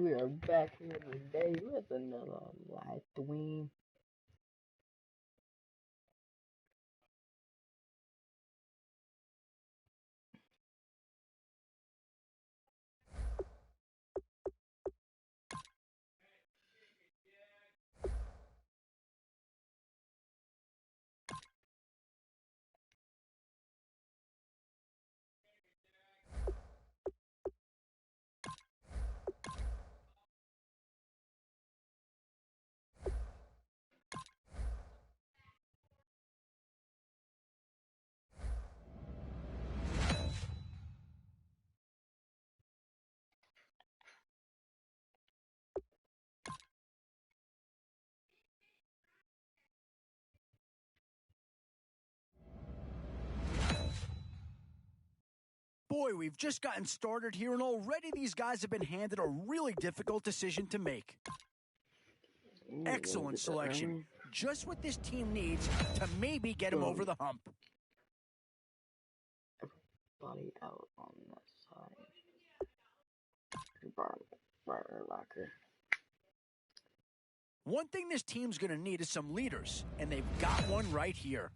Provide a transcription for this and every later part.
We are back here today with another live stream. Boy, we've just gotten started here, and already these guys have been handed a really difficult decision to make. Excellent selection. Just what this team needs to maybe get him over the hump. Everybody out on that side. Bar locker. One thing this team's going to need is some leaders, and they've got one right here.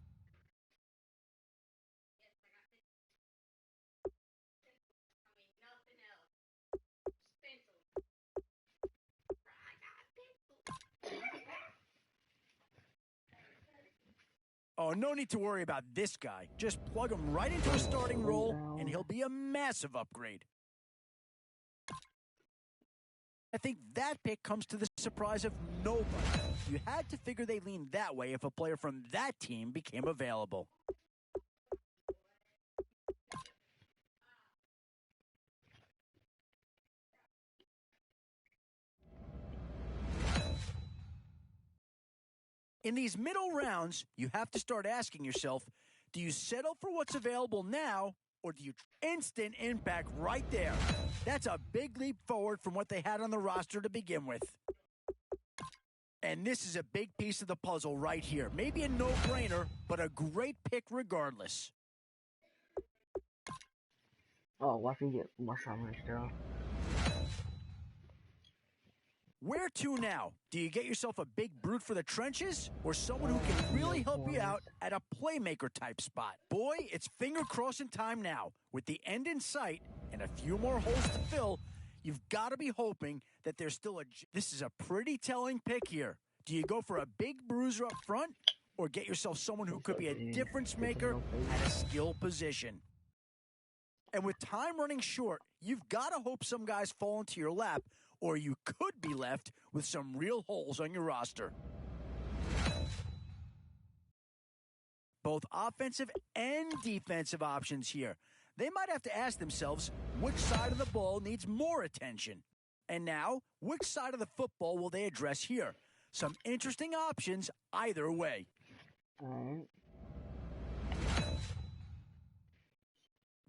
Oh, no need to worry about this guy. Just plug him right into a starting role, and he'll be a massive upgrade. I think that pick comes to the surprise of nobody. You had to figure they leaned that way if a player from that team became available. In these middle rounds, you have to start asking yourself, do you settle for what's available now, or do you instant impact right there? That's a big leap forward from what they had on the roster to begin with. And this is a big piece of the puzzle right here. Maybe a no-brainer, but a great pick regardless. Oh, watch me get more shotgun still. Where to now? Do you get yourself a big brute for the trenches, or someone who can really help you out at a playmaker type spot? Boy, it's finger crossing time now. With the end in sight and a few more holes to fill, you've got to be hoping that there's still This is a pretty telling pick here. Do you go for a big bruiser up front, or get yourself someone who could be a difference maker at a skill position? And with time running short, you've got to hope some guys fall into your lap, or you could be left with some real holes on your roster. Both offensive and defensive options here. They might have to ask themselves, which side of the ball needs more attention? And now, which side of the football will they address here? Some interesting options either way. All right.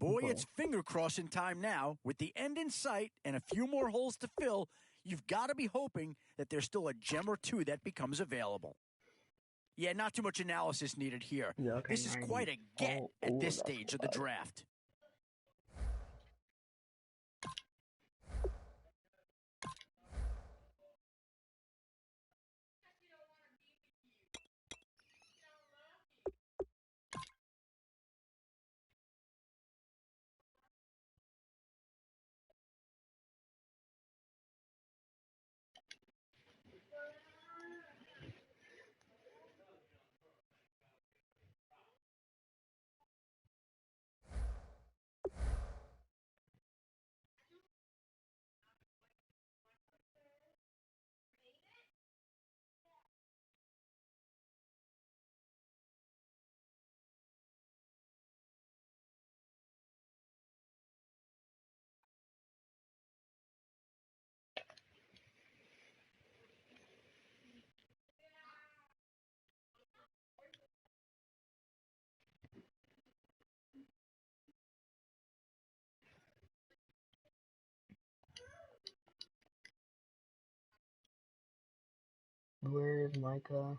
Boy, it's finger crossing time now. With the end in sight and a few more holes to fill, you've got to be hoping that there's still a gem or two that becomes available. Yeah, not too much analysis needed here. Yeah, okay, this is quite a get at this stage of the draft. Where is Micah?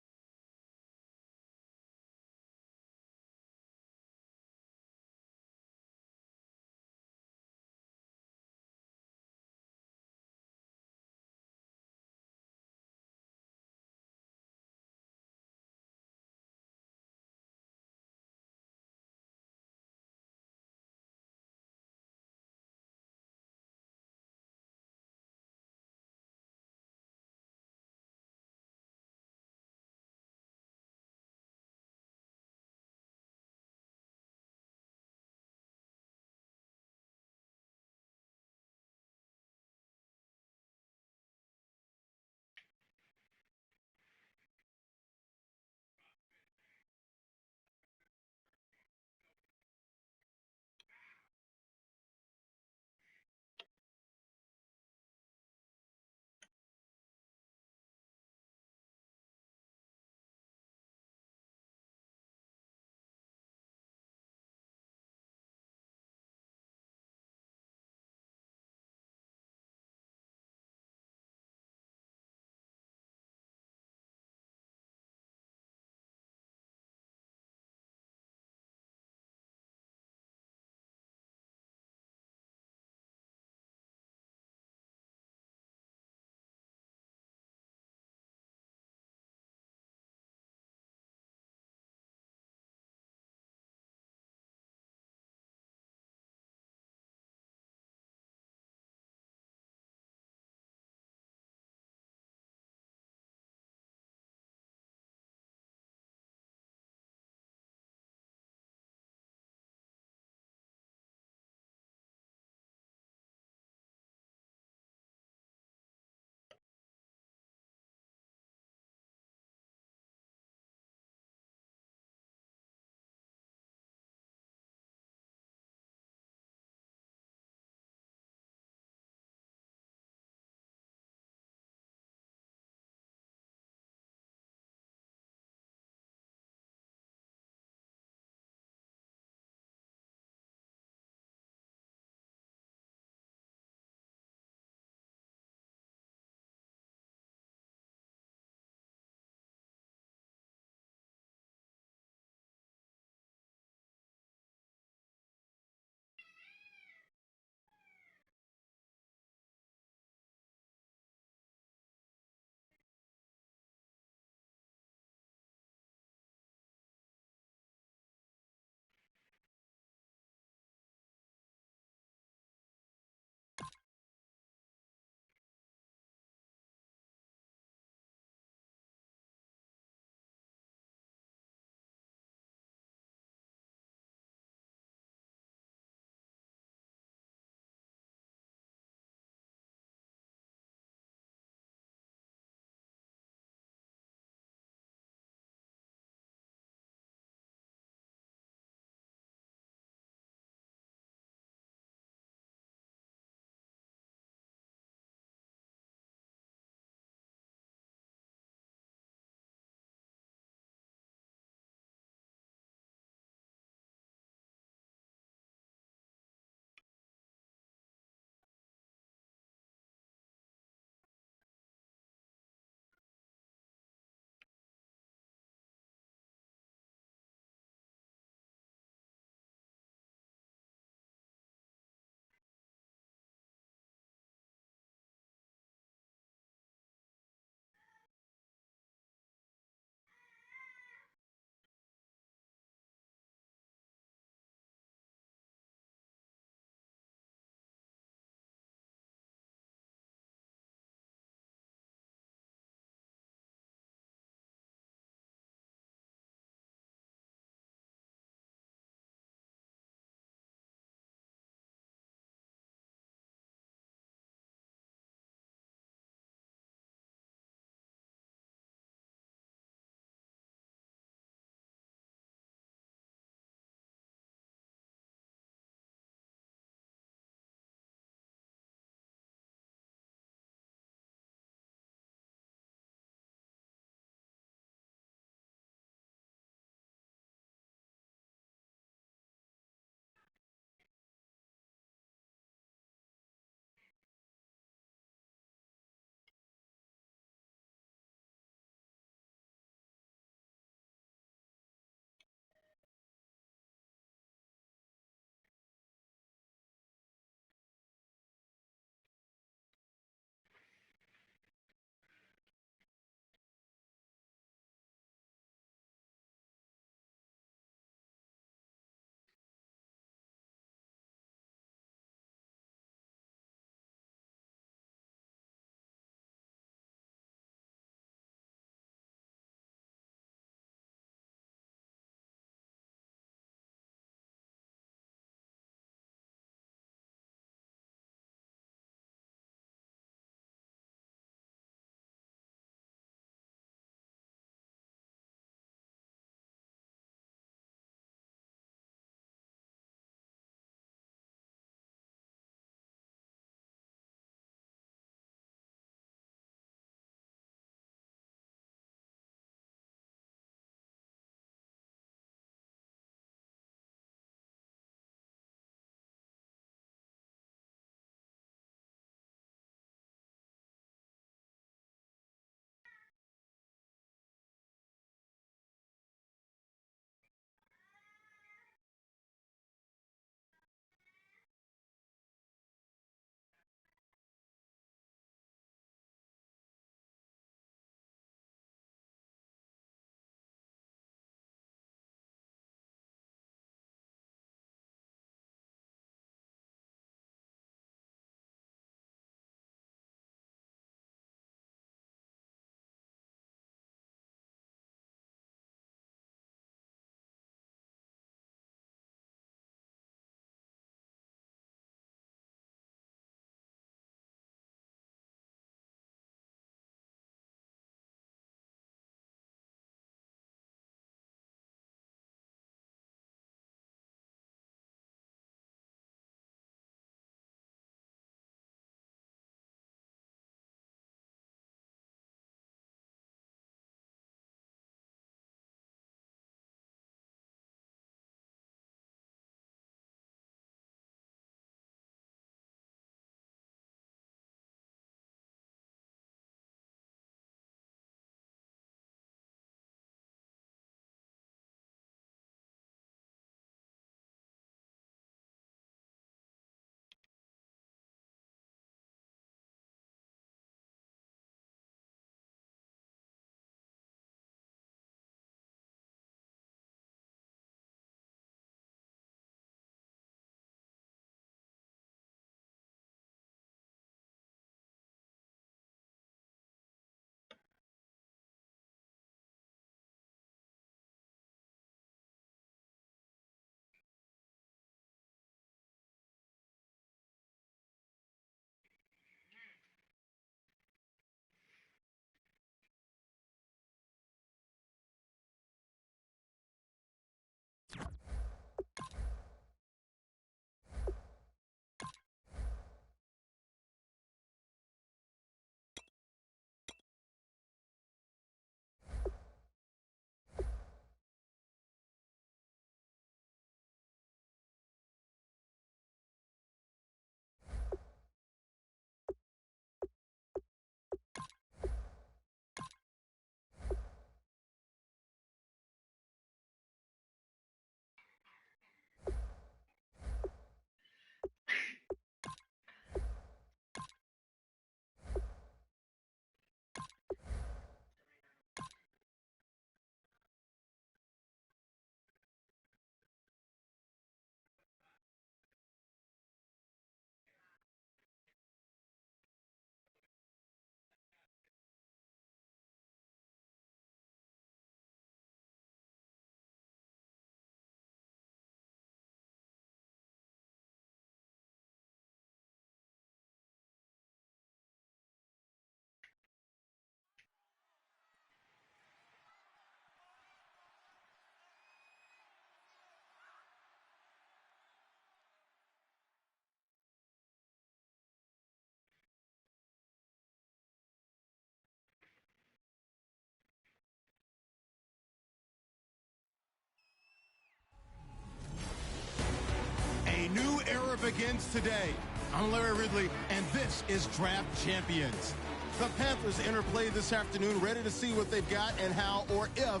begins today. I'm Larry Ridley, and this is Draft Champions. The Panthers enter play this afternoon, ready to see what they've got and how or if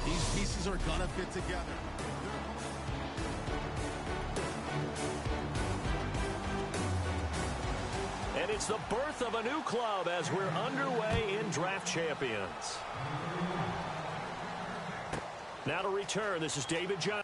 these pieces are going to fit together. And it's the birth of a new club as we're underway in Draft Champions. Now to return, this is David Johnson.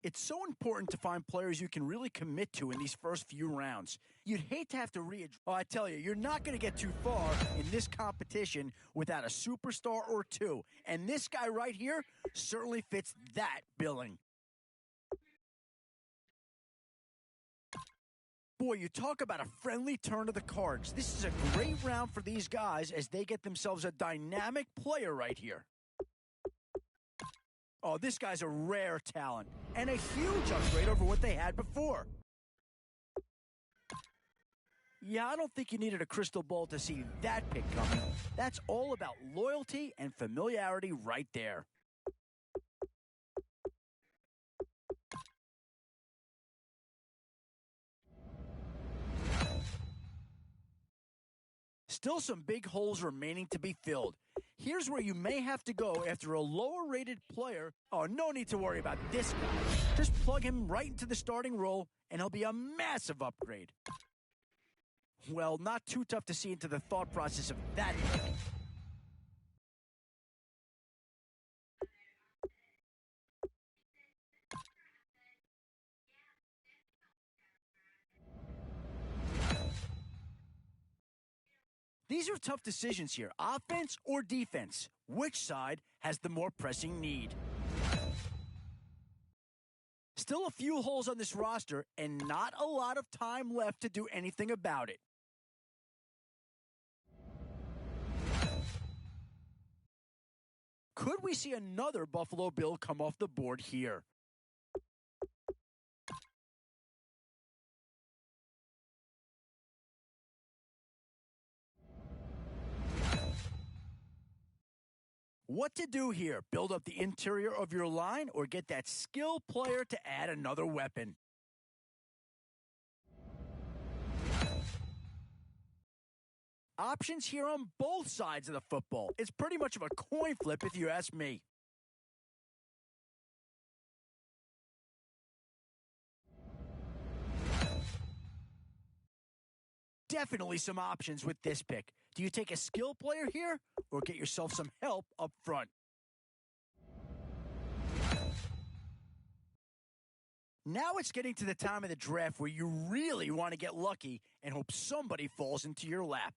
It's so important to find players you can really commit to in these first few rounds. You'd hate to have to Oh, I tell you, you're not going to get too far in this competition without a superstar or two. And this guy right here certainly fits that billing. Boy, you talk about a friendly turn of the cards. This is a great round for these guys as they get themselves a dynamic player right here. Oh, this guy's a rare talent and a huge upgrade over what they had before. Yeah, I don't think you needed a crystal ball to see that pick coming. That's all about loyalty and familiarity right there. Still some big holes remaining to be filled. Here's where you may have to go after a lower-rated player. Oh, no need to worry about this guy. Just plug him right into the starting role, and he'll be a massive upgrade. Well, not too tough to see into the thought process of that pick. These are tough decisions here. Offense or defense? Which side has the more pressing need? Still a few holes on this roster and not a lot of time left to do anything about it. Could we see another Buffalo Bill come off the board here? What to do here? Build up the interior of your line or get that skill player to add another weapon? Options here on both sides of the football. It's pretty much of a coin flip if you ask me. Definitely some options with this pick. Do you take a skill player here or get yourself some help up front? Now it's getting to the time of the draft where you really want to get lucky and hope somebody falls into your lap.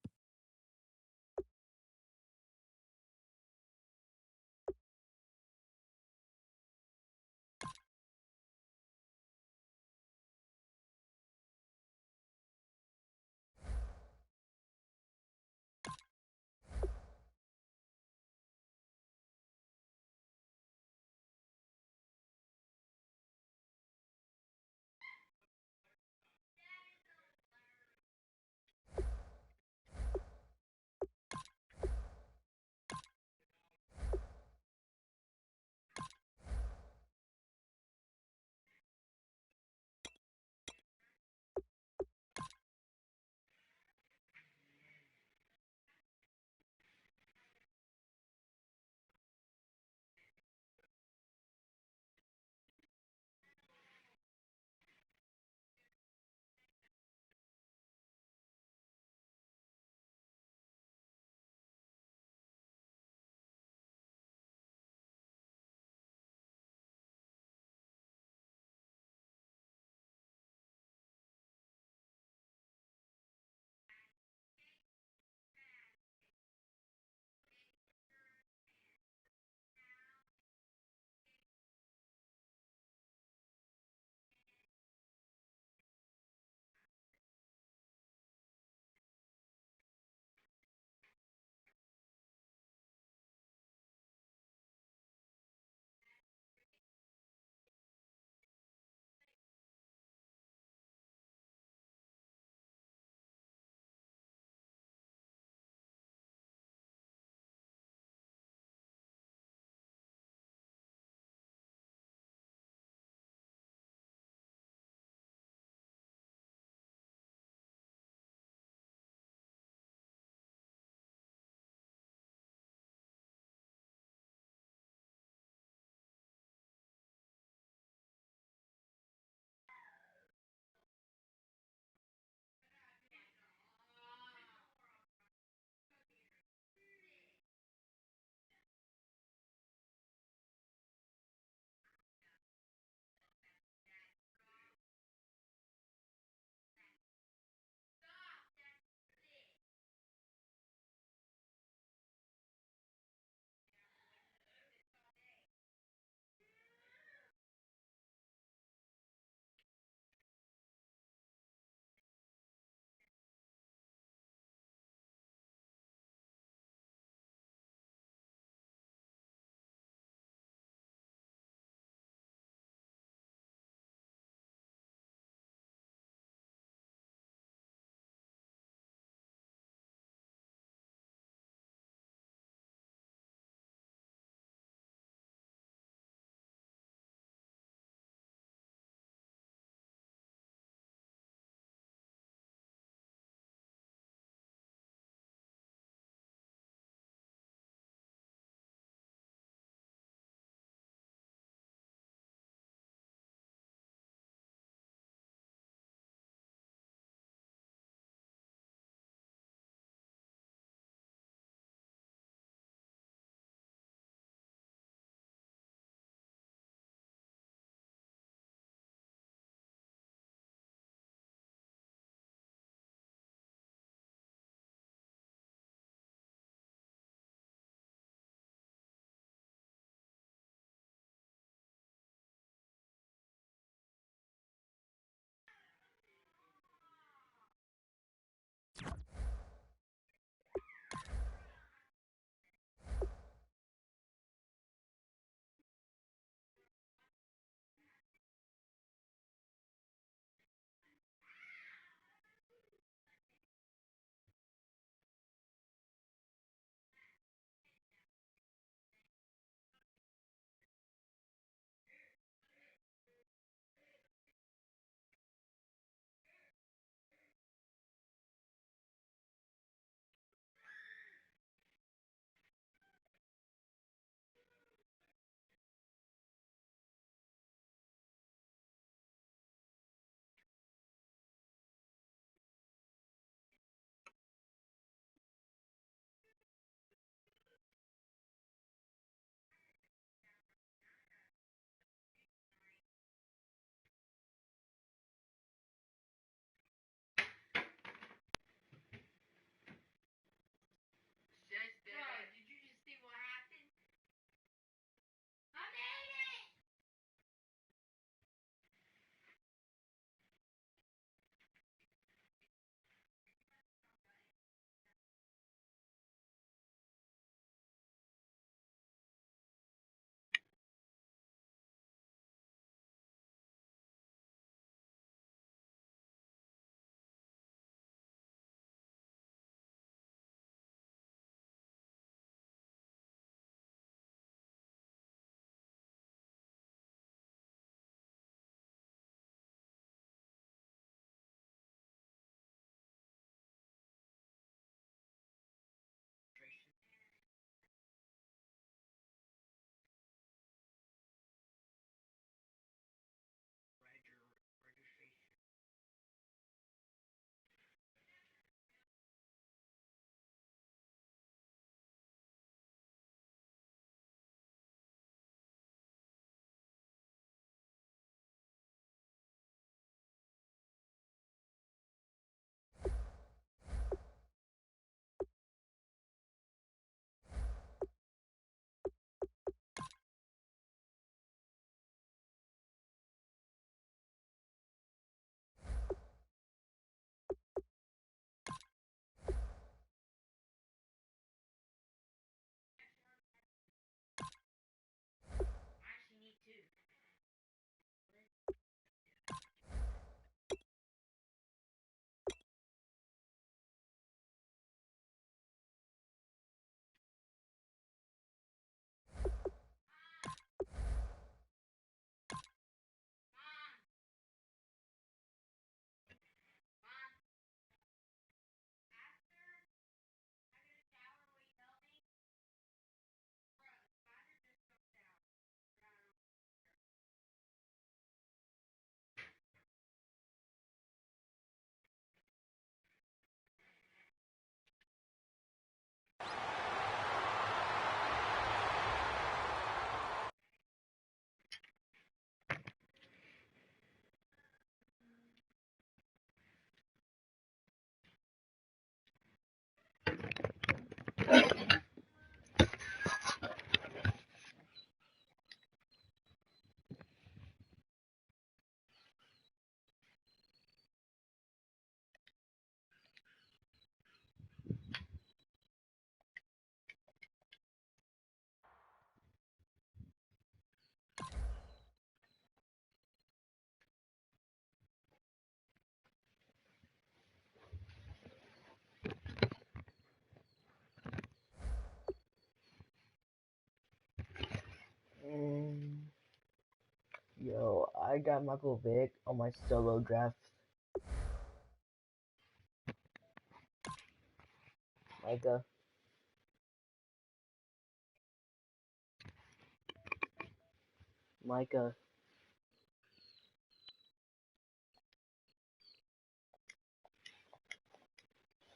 I got Michael Vick on my solo draft. Micah. Micah.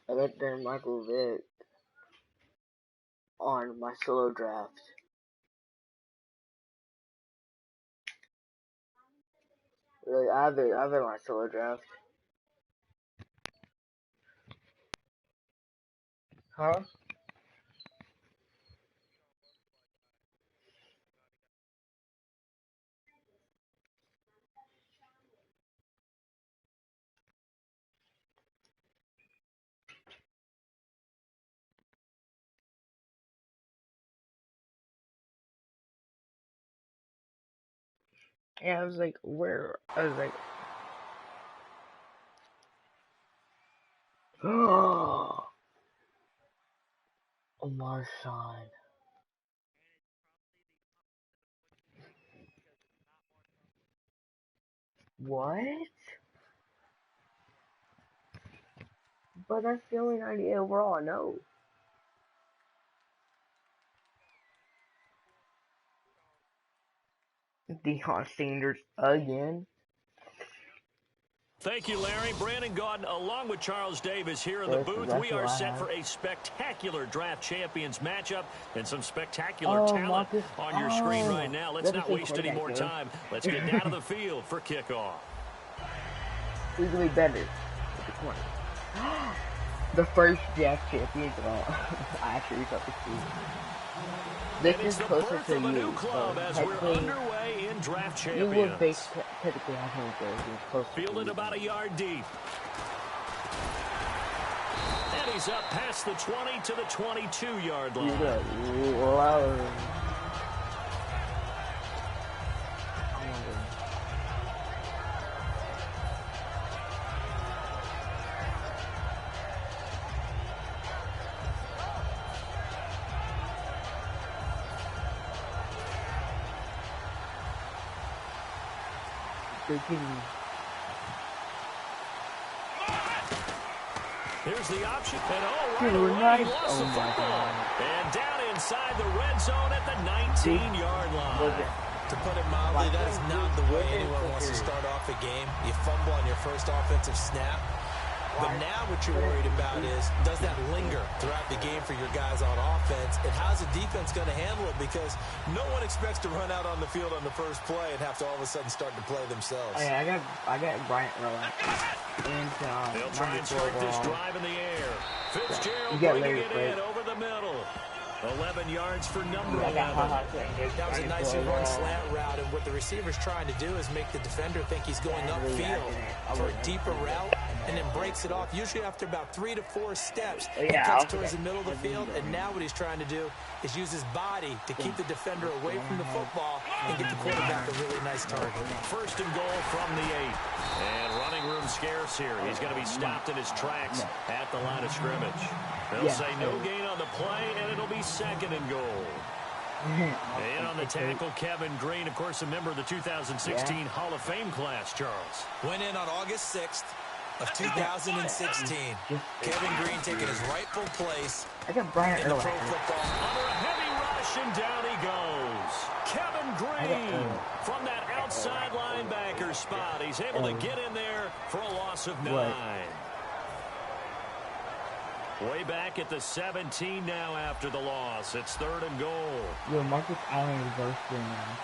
I got their Michael Vick on my solo draft. Really, I have it on my solo draft. Huh? Yeah, I was like, where? I was like, oh, Marshawn. What? But that's the only 98 overall I know. Deion Sanders again. Thank you, Larry. Brandon Gaudin, along with Charles Davis here in the booth. We are set for a spectacular draft champions matchup and some spectacular talent on your screen right now. Let's not waste any more time. Let's get down to the field for kickoff. Who's going to be better? The first draft champions of all. I actually thought this was. This is closer to you. As we're underway in draft champions. You would typically have him close. Fielded about a yard deep. And he's up past the 20 to the 22-yard line. Here's the option. And right away, nice. Lost the football. And down inside the red zone at the 19-yard line. To put it mildly, that is not the way anyone wants to start off a game. You fumble on your first offensive snap. But now what you're worried about is, does that linger throughout the game for your guys on offense? And how's the defense going to handle it? Because no one expects to run out on the field on the first play and have to all of a sudden start to play themselves. Oh, yeah, I got Bryant Earl. They'll try and start this drive in the air. Fitzgerald bringing it in over the middle. 11 yards for number 11. That was a nicely run slant route, and what the receiver's trying to do is make the defender think he's going upfield for a deeper route, and then breaks it off, usually after about 3 to 4 steps. He cuts towards the middle of the field, and now what he's trying to do is use his body to keep the defender away from the football and get the quarterback a really nice target. First and goal from the 8. And running room scarce here. He's going to be stopped in his tracks at the line of scrimmage. They'll say no gain on the play, and it'll be second and goal. And on the tackle, Kevin Green, of course, a member of the 2016 Hall of Fame class, Charles. Went in on August 6th of 2016. Kevin Green taking his rightful place in the pro football. Under a heavy rush, and down he goes. Kevin Green from that outside linebacker spot. He's able to get in there for a loss of 9. Way back at the 17 now after the loss. It's third and goal. Yo, Marcus Allen reversed it now.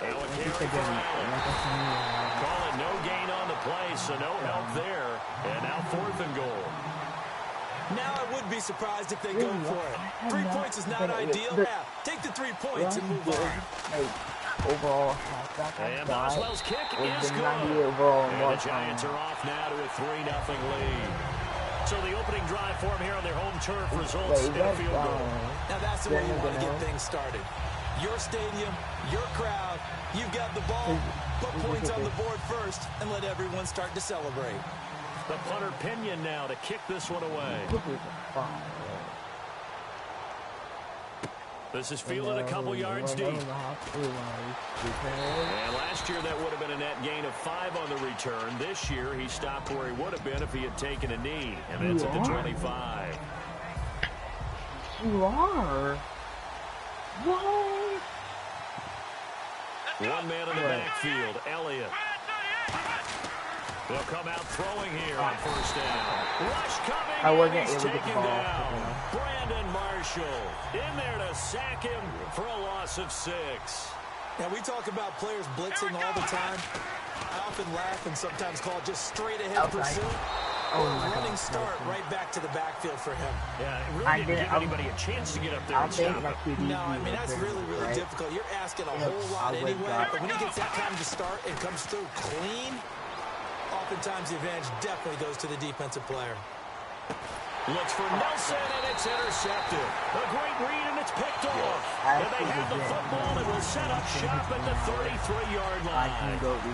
Call it no gain on the play, so no help there. And now fourth and goal. Now I would be surprised if they go for it. 3 points is not ideal. Now, take the 3 points and move on. Overall, and Boswell's kick is good. And the Giants are off now to a 3-0 lead. So the opening drive for them here on their home turf results in a field goal. Now that's the way you want to get things started. Your stadium, your crowd, you've got the ball, put points on the board first, and let everyone start to celebrate. The punter Pinion now to kick this one away. This is fielded a couple yards deep. And last year that would have been a net gain of 5 on the return. This year he stopped where he would have been if he had taken a knee. And that's at the 25. You are? What? One man in the backfield, Elliott. They'll come out throwing here on first down. Rush coming. I wasn't he's able to taken get the ball. down. Brandon Marshall in there to sack him for a loss of 6. Now, we talk about players blitzing all the time. I often laugh and sometimes call it just straight ahead pursuit. Running start right back to the backfield for him. Yeah, it really didn't give anybody a chance to get up there and stop him. No, I mean, that's really, really difficult. You're asking a whole lot anyway, but when he gets that time to start and comes through clean, oftentimes the advantage definitely goes to the defensive player. Looks for Nelson, and it's intercepted. A great read, and it's picked off. And they have the football, and will set up shop at the 33-yard line.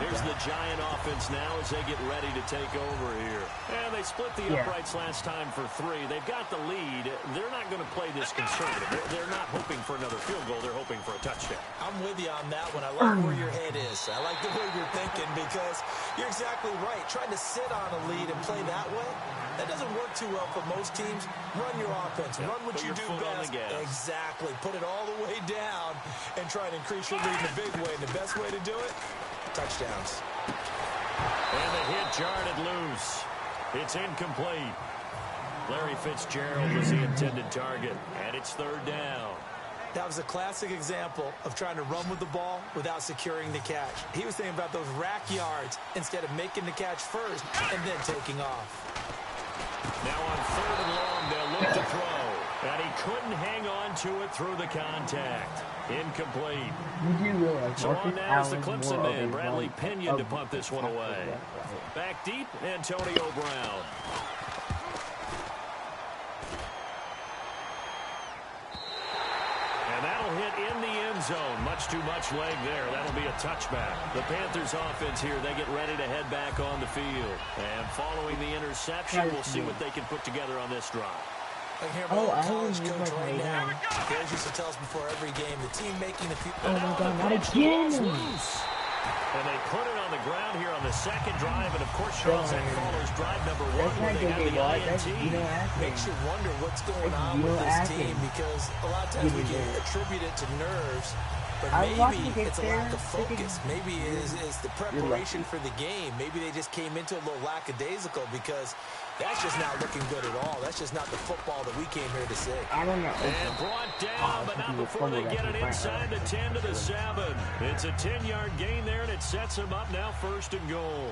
There's the Giant offense now as they get ready to take over here. And they split the uprights last time for 3. They've got the lead. They're not going to play this conservative. They're not hoping for another field goal. They're hoping for a touchdown. I'm with you on that one. I like where your head is. I like the way you're thinking because you're exactly right. Trying to sit on a lead and play that way, that doesn't work too well for most teams. Run your offense. Run what you do best. Exactly. Put it all the way down and try and increase your lead in a big way. And the best way to do it, touchdowns. And the hit jarred loose. It's incomplete. Larry Fitzgerald was the intended target, and it's 3rd down. That was a classic example of trying to run with the ball without securing the catch. He was thinking about those rack yards instead of making the catch first and then taking off. Now on 3rd and long, they'll look to throw. And he couldn't hang on to it through the contact. Incomplete. So on now is the Clemson man, Bradley Pinion, to punt this one away. Back deep, Antonio Brown. And that'll hit in the end zone. Much too much leg there. That'll be a touchback. The Panthers offense here, they get ready to head back on the field. And following the interception, we'll see what they can put together on this drive. I hear my college coach right now. He always used to tell us before every game, the team making the few. Oh my God, not again! And they put it on the ground here on the 2nd drive, and of course, Charles, that follows drive number 1 where they have the INT. Makes you wonder what's going on with this team because a lot of times we can attribute it to nerves, but maybe it's a lack of focus. Maybe it's the preparation for the game. Maybe they just came into a little lackadaisical because that's just not looking good at all. That's just not the football that we came here to see. I don't know. And brought down, but not before they get it inside the 10 to the 7. It's a 10-yard gain there, and it sets them up now 1st and goal.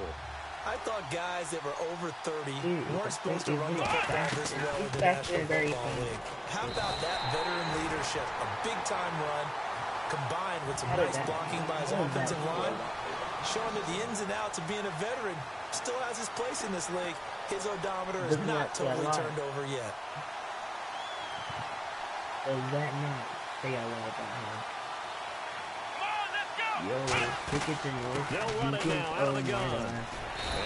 I thought guys that were over 30 weren't supposed to run the football this well in the National Football League. How about that veteran leadership? A big-time run combined with some nice blocking by his offensive line, showing that the ins and outs of being a veteran still has his place in this league. His odometer is not totally turned over yet. Is that not? They got a lot about him. They'll run it now out of the gun.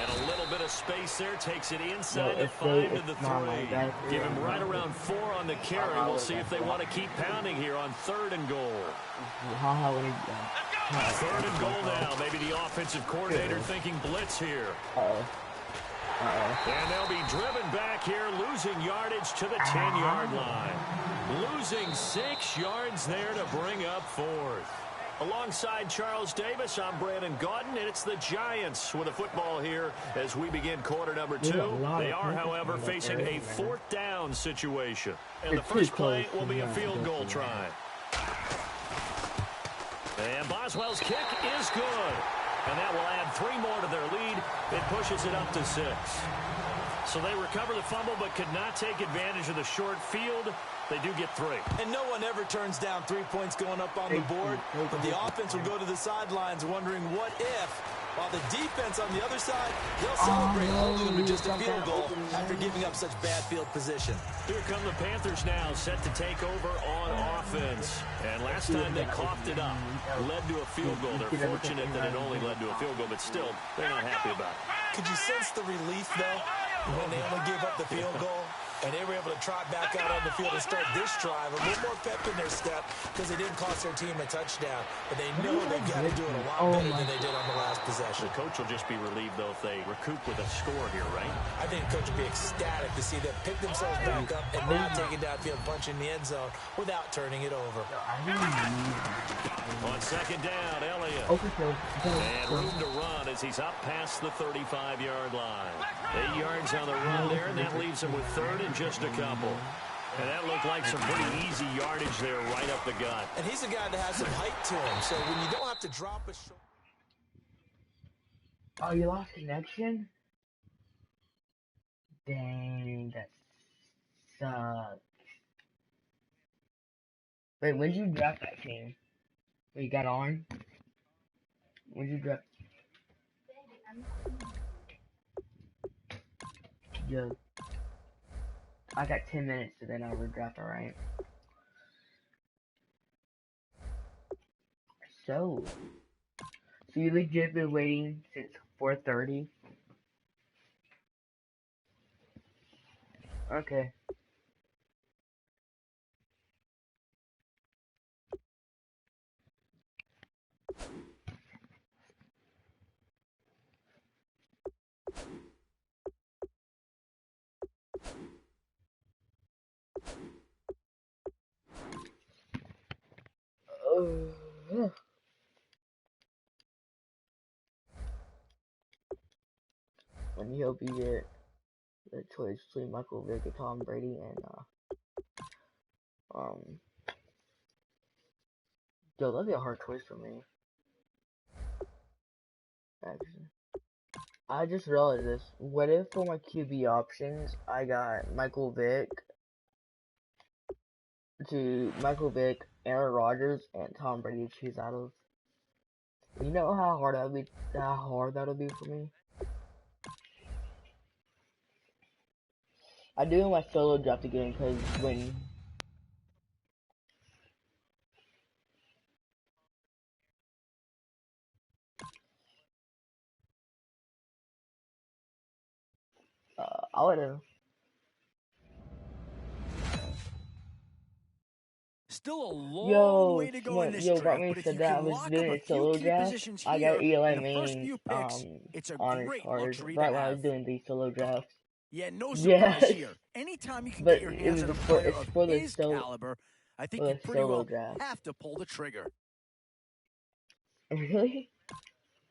And a little bit of space there takes it inside the 5 to the 3. Give him right around 4 on the carry. We'll see if they want to keep pounding here on 3rd and goal. 3rd and goal now. Maybe the offensive coordinator thinking blitz here. And they'll be driven back here, losing yardage to the 10-yard line. Losing 6 yards there to bring up 4th. Alongside Charles Davis, I'm Brandon Gaudin, and it's the Giants with a football here as we begin quarter number 2. They are, however, facing a 4th down situation. And the first play will be a field goal try. And Boswell's kick is good. And that will add 3 more to their lead. It pushes it up to 6. So they recover the fumble but could not take advantage of the short field. They do get 3. And no one ever turns down 3 points going up on the board. But the offense will go to the sidelines wondering what if. While the defense on the other side, they'll celebrate holding them to just a field goal after giving up such bad field position. Here come the Panthers now, set to take over on offense. And last time they coughed it up, led to a field goal. They're fortunate that it only led to a field goal, but still, they're not happy about it. Could you sense the relief, though, when they only gave up the field goal? And they were able to trot back out on the field and start this drive. A little more pep in their step because they didn't cost their team a touchdown. But they know they've got to do it a lot better than they did on the last possession. The coach will just be relieved, though, if they recoup with a score here, right? I think the coach will be ecstatic to see them pick themselves back up and now take it downfield, punch in the end zone without turning it over. On second down, Elliott. And room to run as he's up past the 35-yard line. 8 yards on the run there, and that leaves him with third and just a couple. And that looked like some pretty easy yardage there right up the gut. And he's a guy that has some height to him, so when you don't have to drop a short... Oh, you lost connection? Dang, that sucks. Wait, when did you draft that team? When you got on? When did you draft? Yo, I got 10 minutes and then I'll redraft, alright? So you legit been waiting since 4:30? Okay. When you hope you get the choice between Michael Vick and Tom Brady and yo, that'd be a hard choice for me. Actually, I just realized this. What if for my QB options I got Michael Vick, Aaron Rodgers, and Tom Brady to choose out of? You know how hard that would be? How hard that would be for me? I do my solo draft again because when I would have. Still a long way to go in this draft, brought me but if to you that. I can was lock up doing a a few solo key draft. positions I here got Eli in the first few picks, Manning it's a honors great card luxury to right when I have. was doing these solo drafts. Yeah, no surprise Yes, here. Anytime you can but get your it hands was on a player it's of for the his caliber, I think you pretty solo well draft. have to pull the trigger. Really?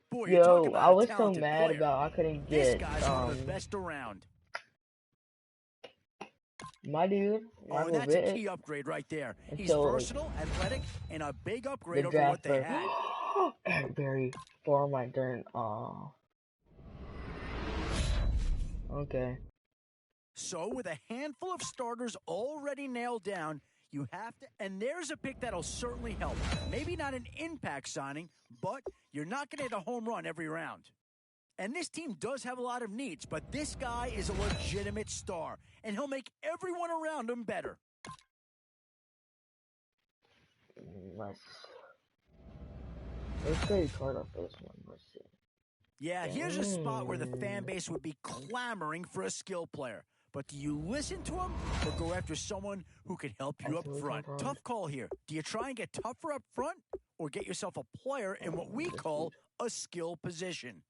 Boy, you talk Yo, about I a was so talented mad player. about I couldn't This get guy's one of the best around. my dude, Oh, Michael that's a Vick, key upgrade right there. He's until versatile, athletic, and a big the upgrade over draft what they for had. Barry for my turn. Okay. So, with a handful of starters already nailed down, you have to, and there's a pick that'll certainly help. Maybe not an impact signing, but you're not going to hit a home run every round. And this team does have a lot of needs, but this guy is a legitimate star, and he'll make everyone around him better. Let's say card off this one. Let's see. Yeah, here's a spot where the fan base would be clamoring for a skill player. But do you listen to him or go after someone who can help you up front? Tough call here. Do you try and get tougher up front or get yourself a player in what we call a skill position?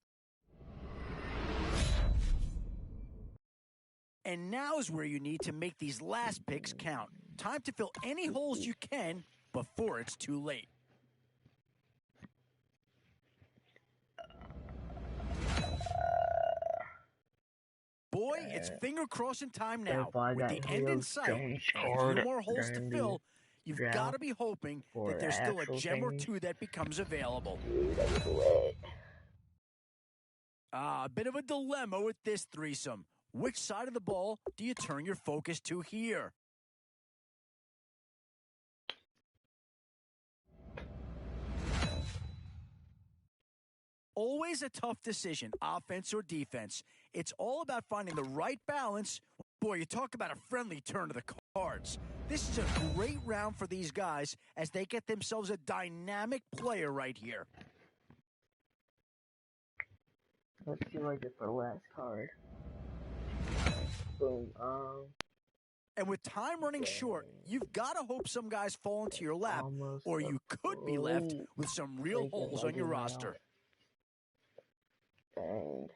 And now is where you need to make these last picks count. Time to fill any holes you can before it's too late. Boy, it's finger crossing time now. With the end in sight and a few more holes to fill, you've got to be hoping that there's still a gem or two that becomes available. A bit of a dilemma with this threesome. Which side of the ball do you turn your focus to here? Always a tough decision, offense or defense. It's all about finding the right balance. Boy, you talk about a friendly turn of the cards. This is a great round for these guys as they get themselves a dynamic player right here. Let's see what I get for the last card. Boom. And with time running short, you've got to hope some guys fall into your lap, or you could be left with some real holes on your roster. Dang.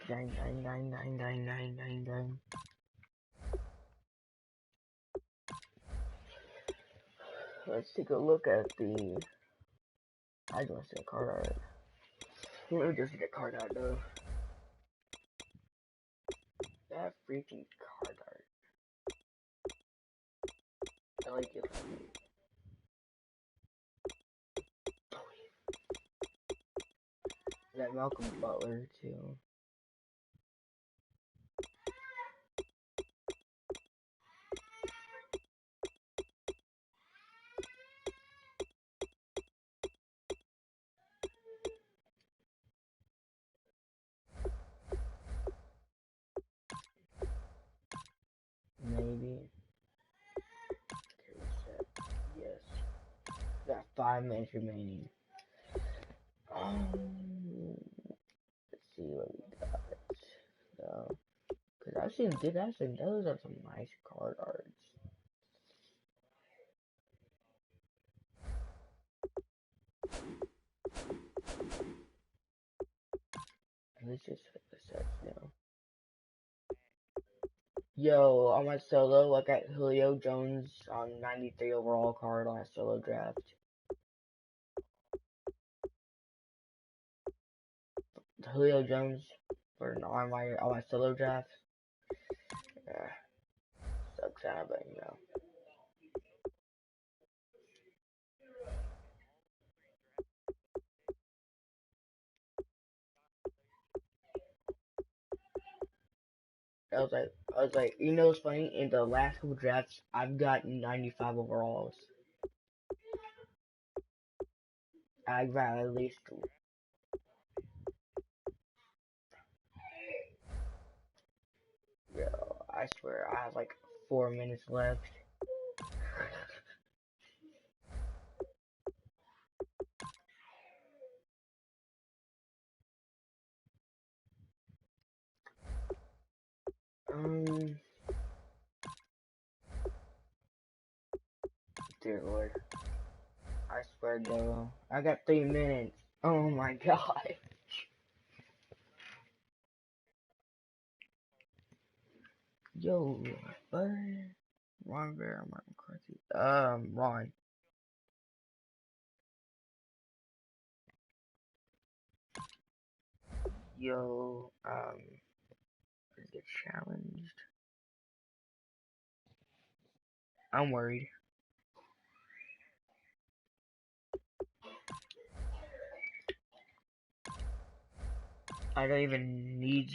Dang, dang, dang, dang, dang, dang, dang, dang. Let's take a look at the... I just want to see a card art. Let me just get a card art though. That freaking card art. I like it. That Malcolm Butler too. Maybe. Okay, reset. Yes. Got 5 minutes remaining. Let's see what we got. So, cause I've seen those are some nice card arts. Let's just hit the sets now. Yo, on my solo, I got Julio Jones on 93 overall card on a solo draft. Julio Jones on my solo draft. Yeah, sucks out, but you know. I was like, you know what's funny? In the last couple drafts, I've gotten 95 overalls. I've got at least two. Yo, I swear, I have like 4 minutes left. Dear Lord. I swear, though. I got 3 minutes. Oh my god. Yo, what? Ron Bear, Mark McCarthy. Ron. Yo, get challenged. I'm worried. I don't even need.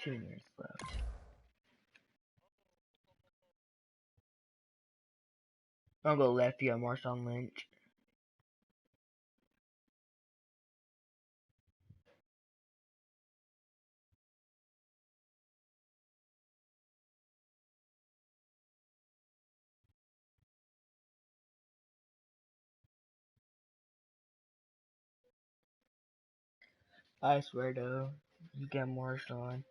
Two minutes left. I'll go lefty on Marshawn Lynch. I swear though, you get Marshawn.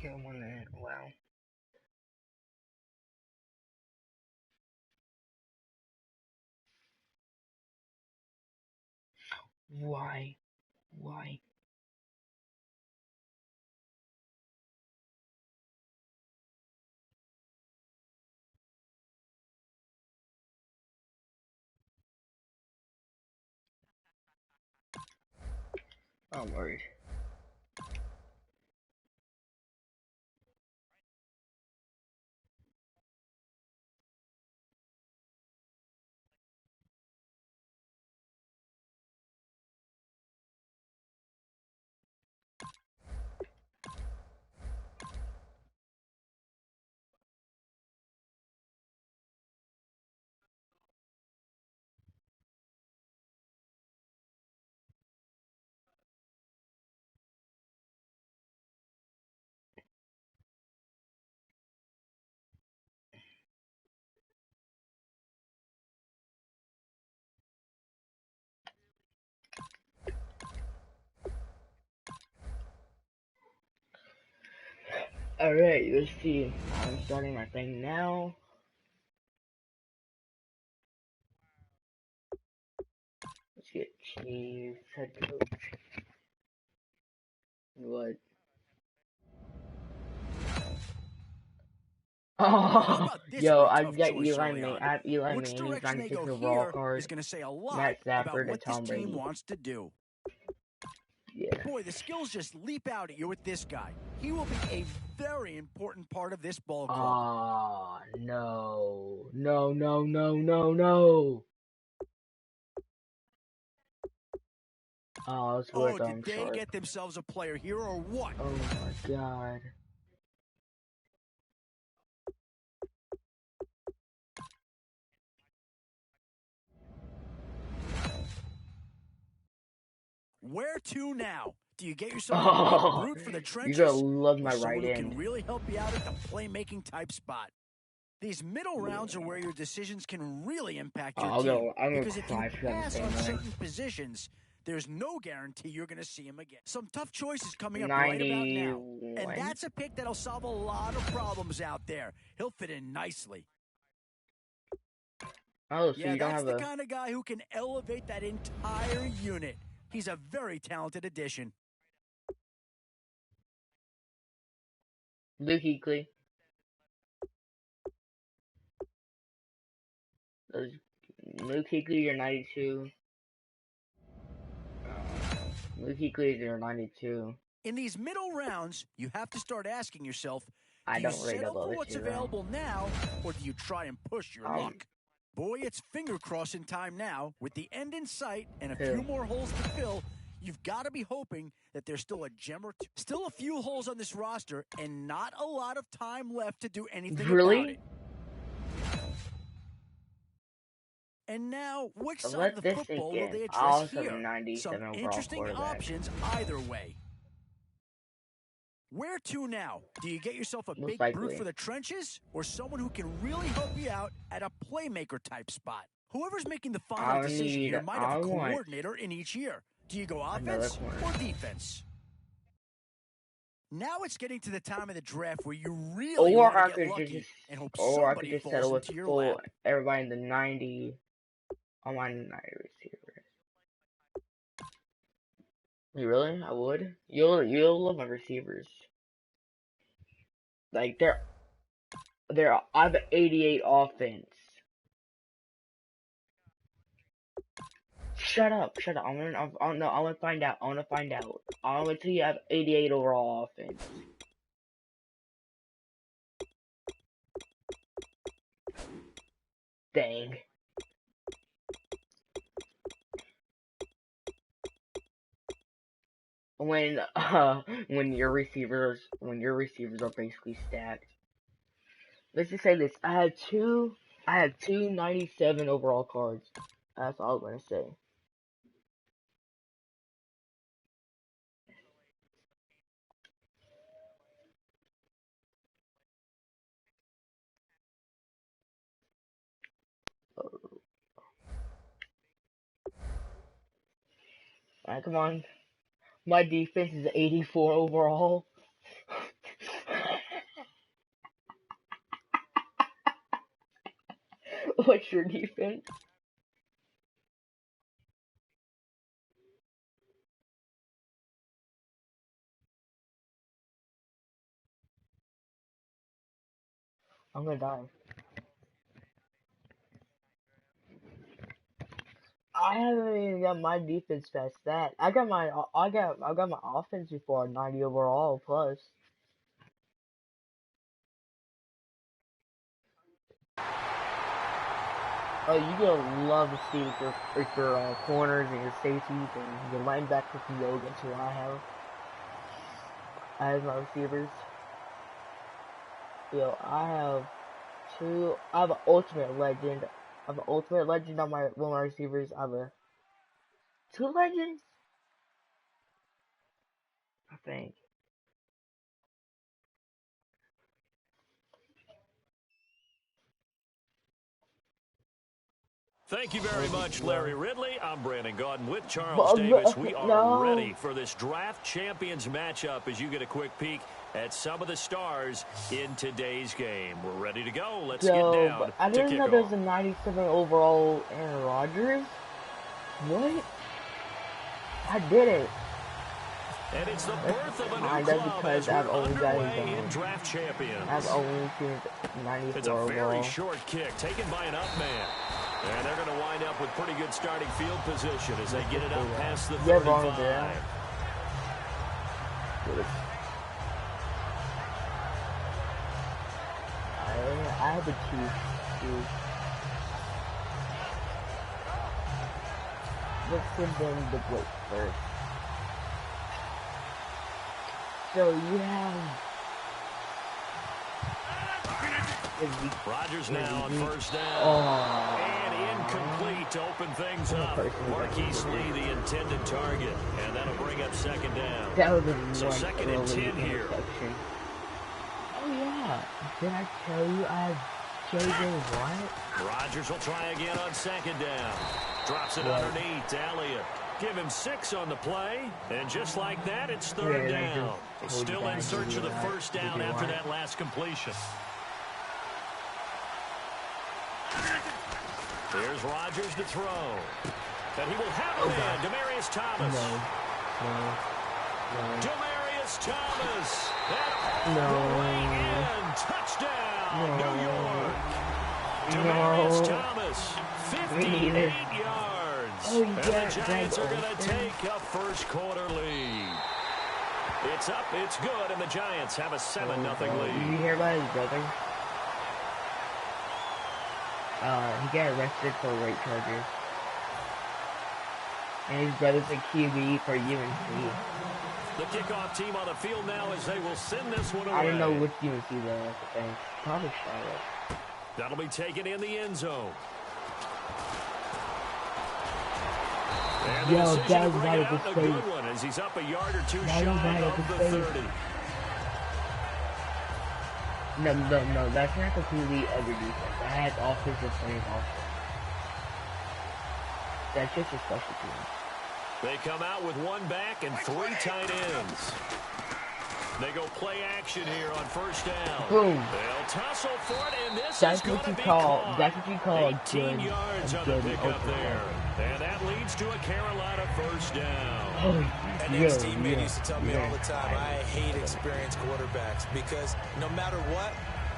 Get one in. Wow. Why? Why? I'm worried. Alright, let's see. I'm starting my thing now. Let's get Chiefs head coach. What? Oh, yo, I've got Eli Manning. I have Eli Manning, 96 overall card. Is going to say a lot Matt about Stafford what and Tom this team Brady. wants to do. Yeah. Boy, the skills just leap out at you with this guy. He will be a very important part of this ball club. Ah, no. No, no, no, no, no. Oh, it's worth did they get themselves a player here or what? Oh my god. Where to now? Do you get yourself a big brute for the trenches? You're gonna love my someone right who end. can really help you out at the playmaking type spot. These middle rounds are where your decisions can really impact your team. Because if you pass on certain positions, there's no guarantee you're going to see him again. Some tough choices coming up right about now. And that's a pick that'll solve a lot of problems out there. He'll fit in nicely. Oh, so yeah, you don't that's have the kind of guy who can elevate that entire unit. He's a very talented addition. Luke Kuechly. Luke Kuechly, you're 92. Luke Kuechly, you're 92. In these middle rounds, you have to start asking yourself, I do you don't rate settle above for it what's too, available now, or do you try and push your luck? Boy, it's finger crossing time now. With the end in sight and a few more holes to fill, you've got to be hoping that there's still a gem or two. Still a few holes on this roster and not a lot of time left to do anything about it. And now, which side of the football will they address here? Some interesting options either way. Where to now? Do you get yourself a big brute for the trenches or someone who can really help you out at a playmaker type spot? Whoever's making the final decision here might have a coordinator in each year. Do you go offense or defense? Now it's getting to the time of the draft where you really want to get lucky and hope somebody falls into your lap. Everybody in the 90 on my 90 receivers. Really? I would. You'll love my receivers. Like I have 88 offense. Shut up. I wanna find out. I wanna tell you I have 88 overall offense. Dang. When your receivers are basically stacked. Let's just say this. I had two 97 overall cards. That's all I'm gonna say. Alright, come on. My defense is 84 overall. What's your defense? I'm gonna die. I haven't even got my defense past that. I got my offense before 90 overall plus. Oh, you're gonna love to see your corners and your safeties and your linebackers can go against who I have. I have my receivers. Yo, I have an ultimate legend. I have an ultimate legend on one of my receivers. I have two legends, I think. Thank you very much, Larry Ridley. I'm Brandon Gaudin with Charles Davis. We are ready for this Draft Champions matchup as you get a quick peek at some of the stars in today's game. We're ready to go. Let's get down. I didn't know there's a 97 overall Aaron Rodgers. What? I did it. And it's the birth of a new club as we're underway in Draft Champions. I've only seen 94 It's a very overall. short kick taken by an up man. And they're going to wind up with pretty good starting field position as they get it up past the 35. I have a Chiefs. Let's send them the blitz first. So you have Rodgers now on first down. And incomplete to open things up. Marquise Lee, the intended target. And that'll bring up second down. That was a so second and 10 here. Oh, yeah. Did I tell you I have J.J. Watt? Rodgers will try again on second down. Drops it underneath to Elliott. Give him 6 on the play. And just like that, it's third down. Still in search of the first down after that last completion. Here's Rodgers to throw. And he will have it in. Demaryius Thomas. Demaryius Thomas. And touchdown, New York. Demaryius Thomas, 58 yards. And the Giants are going to take a first quarter lead. It's up, it's good, and the Giants have a 7-0 lead. Did you hear about his brother? He got arrested for rape charges. And his brother's a QB for UNC. The kickoff team on the field now as they will send this one away. I don't know which UNC though. Probably Charlotte. That'll be taken in the end zone. And yo, that was right out of the good one as he's up a yard or two shy of the 30. No, that's not completely other defense. That has offensive players also. That's just a special team. They come out with one back and 3 tight ends. They go play action here on first down. Boom. They'll tussle for it, and this that's is going to be called. That's what you call 18 yards on the pickup there. And that leads to a Carolina first down. And his teammate used to tell me all the time, I hate experienced quarterbacks because no matter what,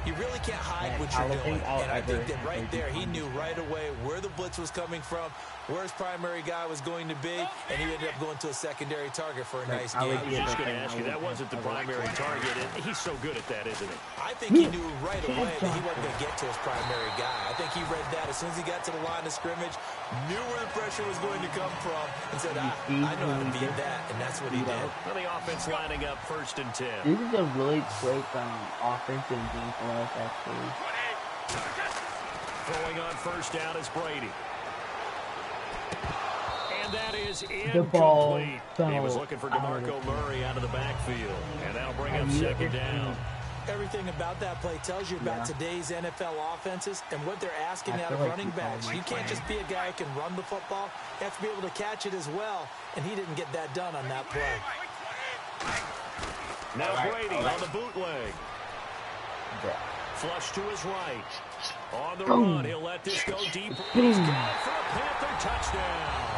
you really can't hide what you're doing. And I think that right there, he knew right away where the blitz was coming from, where his primary guy was going to be, and he ended up going to a secondary target for a nice game. I was just going to ask you, that wasn't the primary target, and he's so good at that, isn't he? I think he knew right away that he wasn't going to get to his primary guy. I think he read that as soon as he got to the line of scrimmage, knew where the pressure was going to come from, and said, I know how to beat that, and that's what he did. Well, the offense lining up first and 10. This is a really quick offensive game for us, actually. Throwing on first down is Brady. And that is incomplete. The ball He was looking for DeMarco Murray out of the backfield, and that'll bring up second down. Everything about that play tells you about today's NFL offenses and what they're asking out of running backs. You can't just be a guy who can run the football. You have to be able to catch it as well, and he didn't get that done on that play. Now Brady on the bootleg. Flush to his right. On the run, he'll let this go deep. He's got for a Panther touchdown.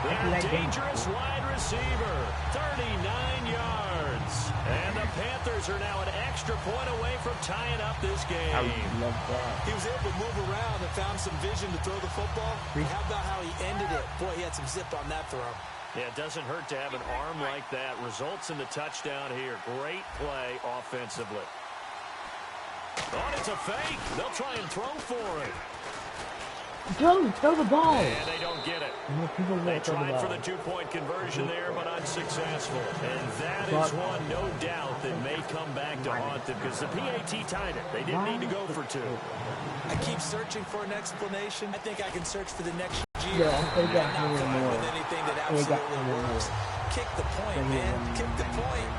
Their dangerous wide receiver, 39 yards. And the Panthers are now an extra point away from tying up this game. I love that. He was able to move around and found some vision to throw the football. How about how he ended it? Boy, he had some zip on that throw. Yeah, it doesn't hurt to have an arm like that. Results in the touchdown here. Great play offensively. Oh, it's a fake. They'll try and throw for it. Throw the ball. And they don't get it. They tried for the two-point conversion there, but unsuccessful. And that is one, no doubt, that may come back to haunt them because the PAT tied it. They didn't need to go for two. I keep searching for an explanation. I think I can search for the next year. Yeah, they got I'm not more. with anything that absolutely works. Kick the point, man. Kick the point.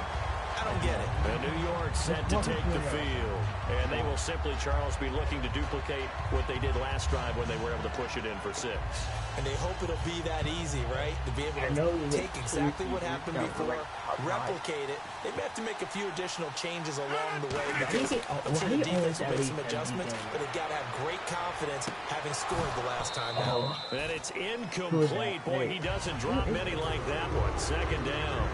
I don't get it. And New York set to take the field. And they will simply, Charles, be looking to duplicate what they did last drive when they were able to push it in for 6. And they hope it'll be that easy, right? To be able to take exactly what happened before, replicate it. They may have to make a few additional changes along the way because I'm sure the defense will make some adjustments, but they've got to have great confidence having scored the last time out. And it's incomplete. Boy, he doesn't drop many like that one. Second down.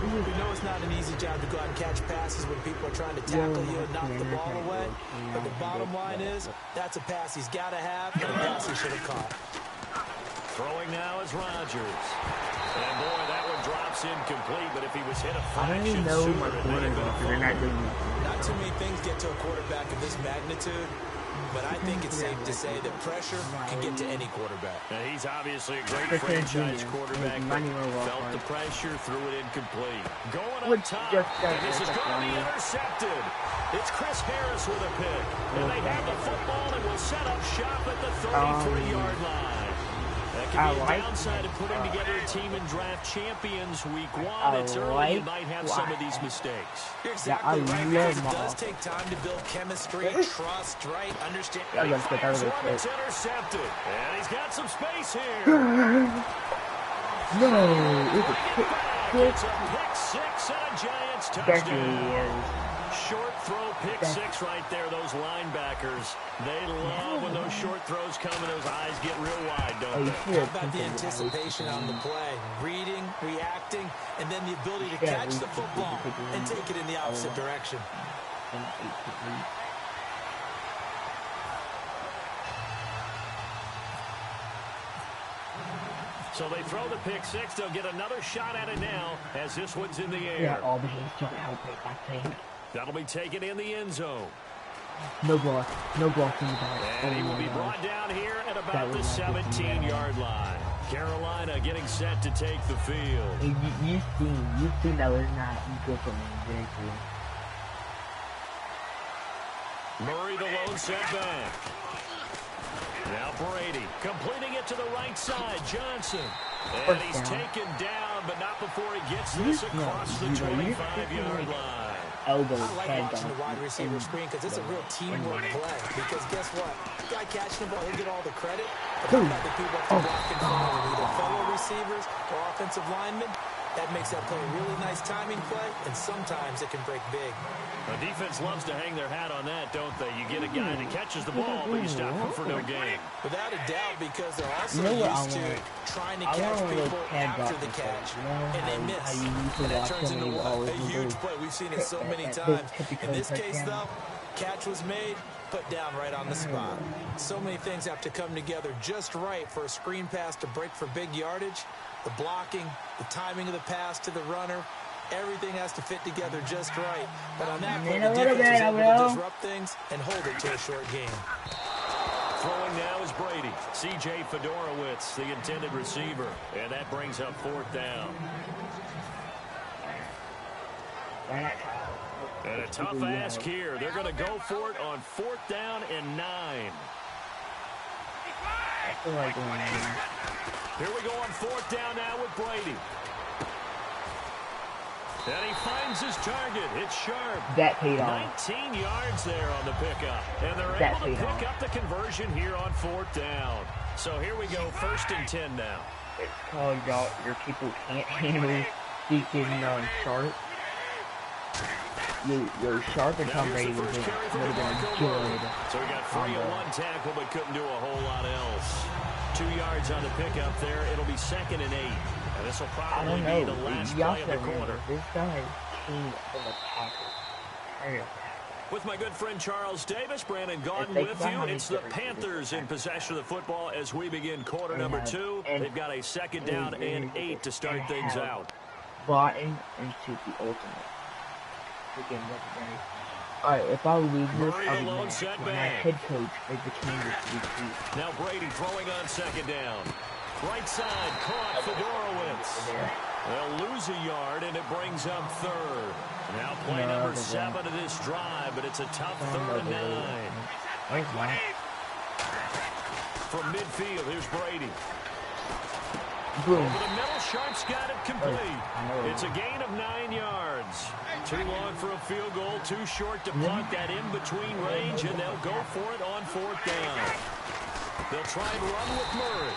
We know it's not an easy job to go out and catch passes when people are trying to tackle you and knock the ball away. But the bottom line is, that's a pass he's got to have and a pass he should have caught. Throwing now is Rodgers. And boy, that one drops incomplete, but if he was hit a fraction sooner, it may have been a fumble. Not too many things get to a quarterback of this magnitude. But I think it's safe to say that pressure can get to any quarterback. Now, he's obviously a great franchise quarterback, but felt the pressure, threw it incomplete. Going up top, and this is going to be intercepted. It's Chris Harris with a pick. And they have the football and will set up shop at the 33-yard line. That could be a downside of putting together a team in draft champions week 1. It's early, you might have some of these mistakes. You're exactly right, because it does take time to build chemistry, trust, right, understand. It's intercepted, and he's got some space here. No, It's a pick 6 and a Giants touchdown. Short throw, pick 6 right there. Those linebackers, they love when those short throws come and those eyes get real wide, don't they? How about the anticipation on the play? Reading, reacting, and then the ability to catch the football and take it in the opposite direction. So they throw the pick 6. They'll get another shot at it now as this one's in the air. Yeah, all the games don't help it, I think. That'll be taken in the end zone. No block in the back. And he will be brought down here at about the 17-yard line. Carolina getting set to take the field. You've seen that was not good for me, very true. Murray the lone setback. Now Brady completing it to the right side. Johnson. And he's taken down, but not before he gets this across the 25-yard line. I like watching the wide receiver screen because it's a real teamwork play. Because guess what? The guy catching the ball, he'll get all the credit. But how about the people up the block in front of him, either fellow receivers or offensive linemen? That makes that play a really nice timing play, and sometimes it can break big. The defense loves to hang their hat on that, don't they? You get a guy that catches the ball, but you stop him for no gain. Without a doubt, because they're also used to trying to catch people after the catch, and they miss. And that turns into what? A huge play. We've seen it so many times. In this case, though, catch was made, put down right on the spot. So many things have to come together just right for a screen pass to break for big yardage. The blocking, the timing of the pass to the runner, everything has to fit together just right. But on that play, the defense was able to disrupt things and hold it to a short game. Throwing now is Brady. C.J. Fedorowicz, the intended receiver. And that brings up 4th down. And a tough ask here. They're going to go for it on 4th down and 9. Here we go on 4th down now with Brady. And he finds his target. It's sharp. That paid off. 19 yards there on the pickup. And they're able to pick up the conversion here on 4th down. So here we go, 1st and 10 now. It's called your people can't handle speaking on sharp. Your Sharp and Tom Brady would have been good. So we got 3 on one tackle, but couldn't do a whole lot else. 2 yards on the pickup there. It'll be 2nd and 8. And this will probably be the last play of the quarter. This guy is king of the Packers. With my good friend Charles Davis, Brandon Gaudin with you. It's the Panthers in possession of the football as we begin quarter number 2. They've got a 2nd down and 8 to start things out. Bought into the ultimate. Freaking legendary. Alright, if I lose this, I'll be mad. My head coach is the Kansas City Chiefs. Now Brady throwing on 2nd down. Right side, caught Fedorowicz. They'll lose a yard, and it brings up 3rd. Now play number 7 of this drive, but it's a tough 3rd and 9. From midfield, here's Brady. Boom. Over the middle, Sharp's got it complete. It's a gain of 9 yards. Too long for a field goal, too short to punt that in between range, and they'll go for it on 4th down. They'll try and run with Murray.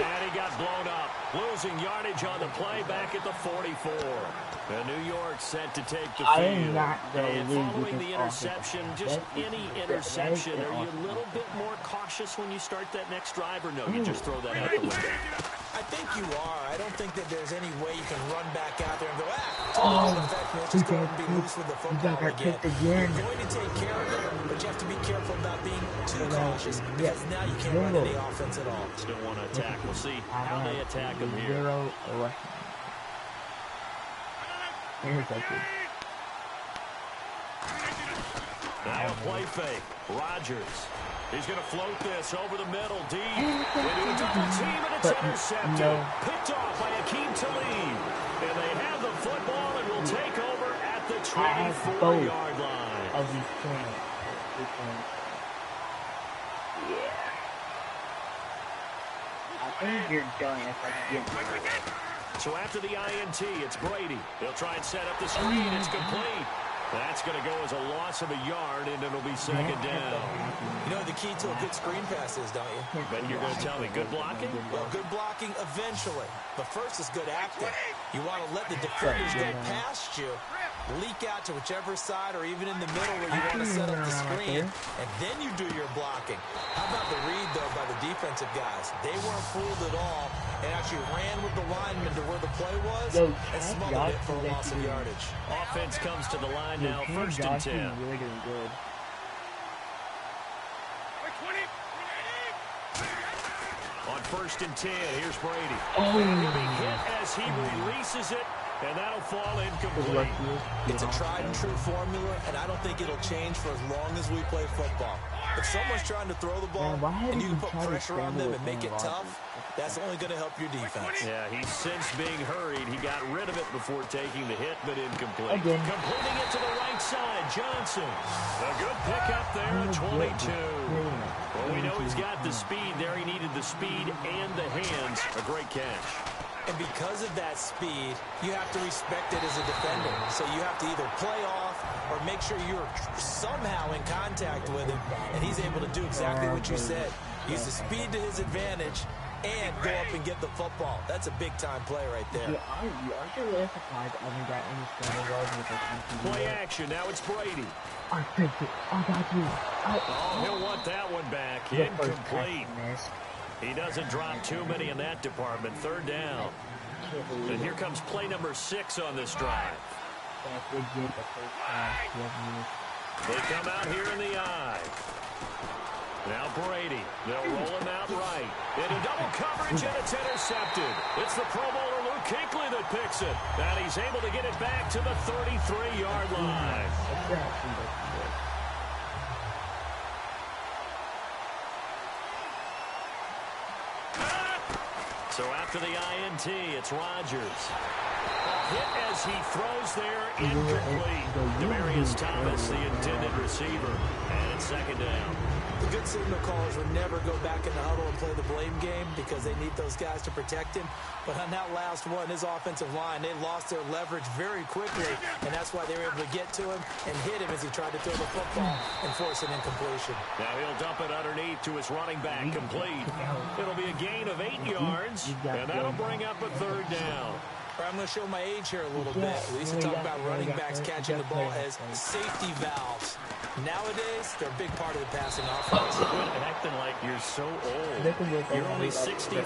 And he got blown up. Losing yardage on the play back at the 44. And New York set to take the field. And following the interception, just any interception, are you a little bit more cautious when you start that next drive, or no, you just throw that out the window? I think you are. I don't think that there's any way you can run back out there and go, just go and be loose with the football again. You're going to take care of it, but you have to be careful about being too cautious, because now you can't run any offense at all. Still want to attack. We'll see how they attack him here. Now a play fake. Rodgers. He's going to float this over the middle, deep. Into a double team, and it's intercepted. Picked off by Akeem Talib. And they have the football and will take over at the 24-yard line. Yeah. I think you're done if I get it. So after the INT, it's Brady. They'll try and set up the screen. It's complete. That's going to go as a loss of a yard, and it'll be 2nd down. You know the key to a good screen pass is, don't you? But you're going to tell me good blocking? Well, good blocking eventually. But first is good acting. You want to let the defenders go past you, leak out to whichever side or even in the middle where you want to set up the screen, and then you do your blocking. How about the read, though, by the defensive guys? They weren't fooled at all and actually ran with the lineman to where the play was and smothered it for a loss of yardage. Offense comes to the line now, 1st and 10. Really doing good. On 1st and 10, here's Brady. He'll be hit as he releases it, and that'll fall incomplete. It's a tried and true formula, and I don't think it'll change for as long as we play football. If someone's trying to throw the ball and you can put pressure on them and make it tough, that's only going to help your defense. Yeah, he's since being hurried. He got rid of it before taking the hit, but incomplete. Completing it to the right side, Johnson. A good pickup there at 22. Well, we know he's got the speed there. He needed the speed and the hands. A great catch. And because of that speed, you have to respect it as a defender. So you have to either play off or make sure you're somehow in contact with him, and he's able to do exactly what you said. Use the speed to his advantage and go up and get the football. That's a big-time play right there. Yeah, aren't you really surprised I haven't got any scoring yards with the play action. Now it's Brady. I think it. I got you. Oh, he'll want that one back. Incomplete. He doesn't drop too many in that department. 3rd down. And here comes play number 6 on this drive. They come out here in the eye. Now Brady. They'll roll him out right. Into double coverage, and it's intercepted. It's the Pro Bowler Luke Kuechly that picks it. And he's able to get it back to the 33-yard line. So after the INT, it's Rodgers. A hit as he throws there, incomplete. Demaryius Thomas, the intended receiver. And it's 2nd down. The good signal callers would never go back in the huddle and play the blame game because they need those guys to protect him. But on that last one, his offensive line, they lost their leverage very quickly, and that's why they were able to get to him and hit him as he tried to throw the football and force an incompletion. Now he'll dump it underneath to his running back, complete. It'll be a gain of 8 yards, and that'll bring up a 3rd down. I'm going to show my age here a little bit. We used to talk about running backs catching the ball as safety valves. Nowadays, they're a big part of the passing offense. Quit acting like you're so old. You're only 65.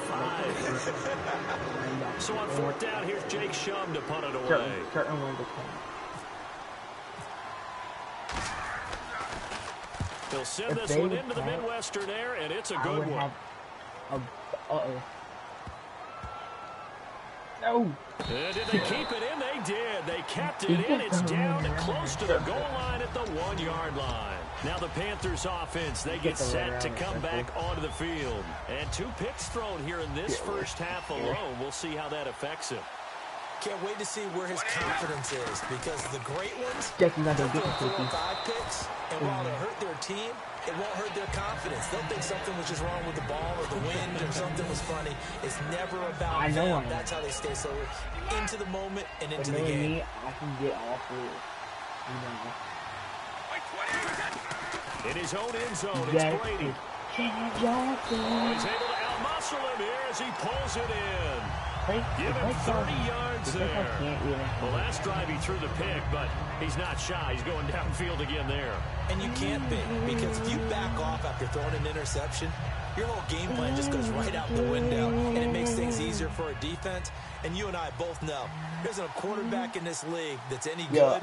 So on fourth down, here's Jake Shum to punt it away. He'll send this one into the Midwestern air, and it's a good one. No. Did they keep it in? They did. They kept it in. It's down close to the goal line at the 1-yard line. Now the Panthers offense, they get set to come back onto the field. And 2 picks thrown here in this first half alone. We'll see how that affects him. Can't wait to see where his confidence is, because the great ones, they'll throw 4 or 5 picks, and while they hurt their team, it won't hurt their confidence. They'll think something was just wrong with the ball or the wind or something was funny. It's never about them. That's how they stay so into the moment and into the game. I can get all through. In his own end zone, it's Brady. He's able to out-muscle him here as he pulls it in. Give him 30 yards there. The last drive he threw the pick, but he's not shy. He's going downfield again there. And you can't be, because if you back off after throwing an interception, your whole game plan just goes right out the window, and it makes things easier for a defense. And you and I both know there's a quarterback in this league that's any good.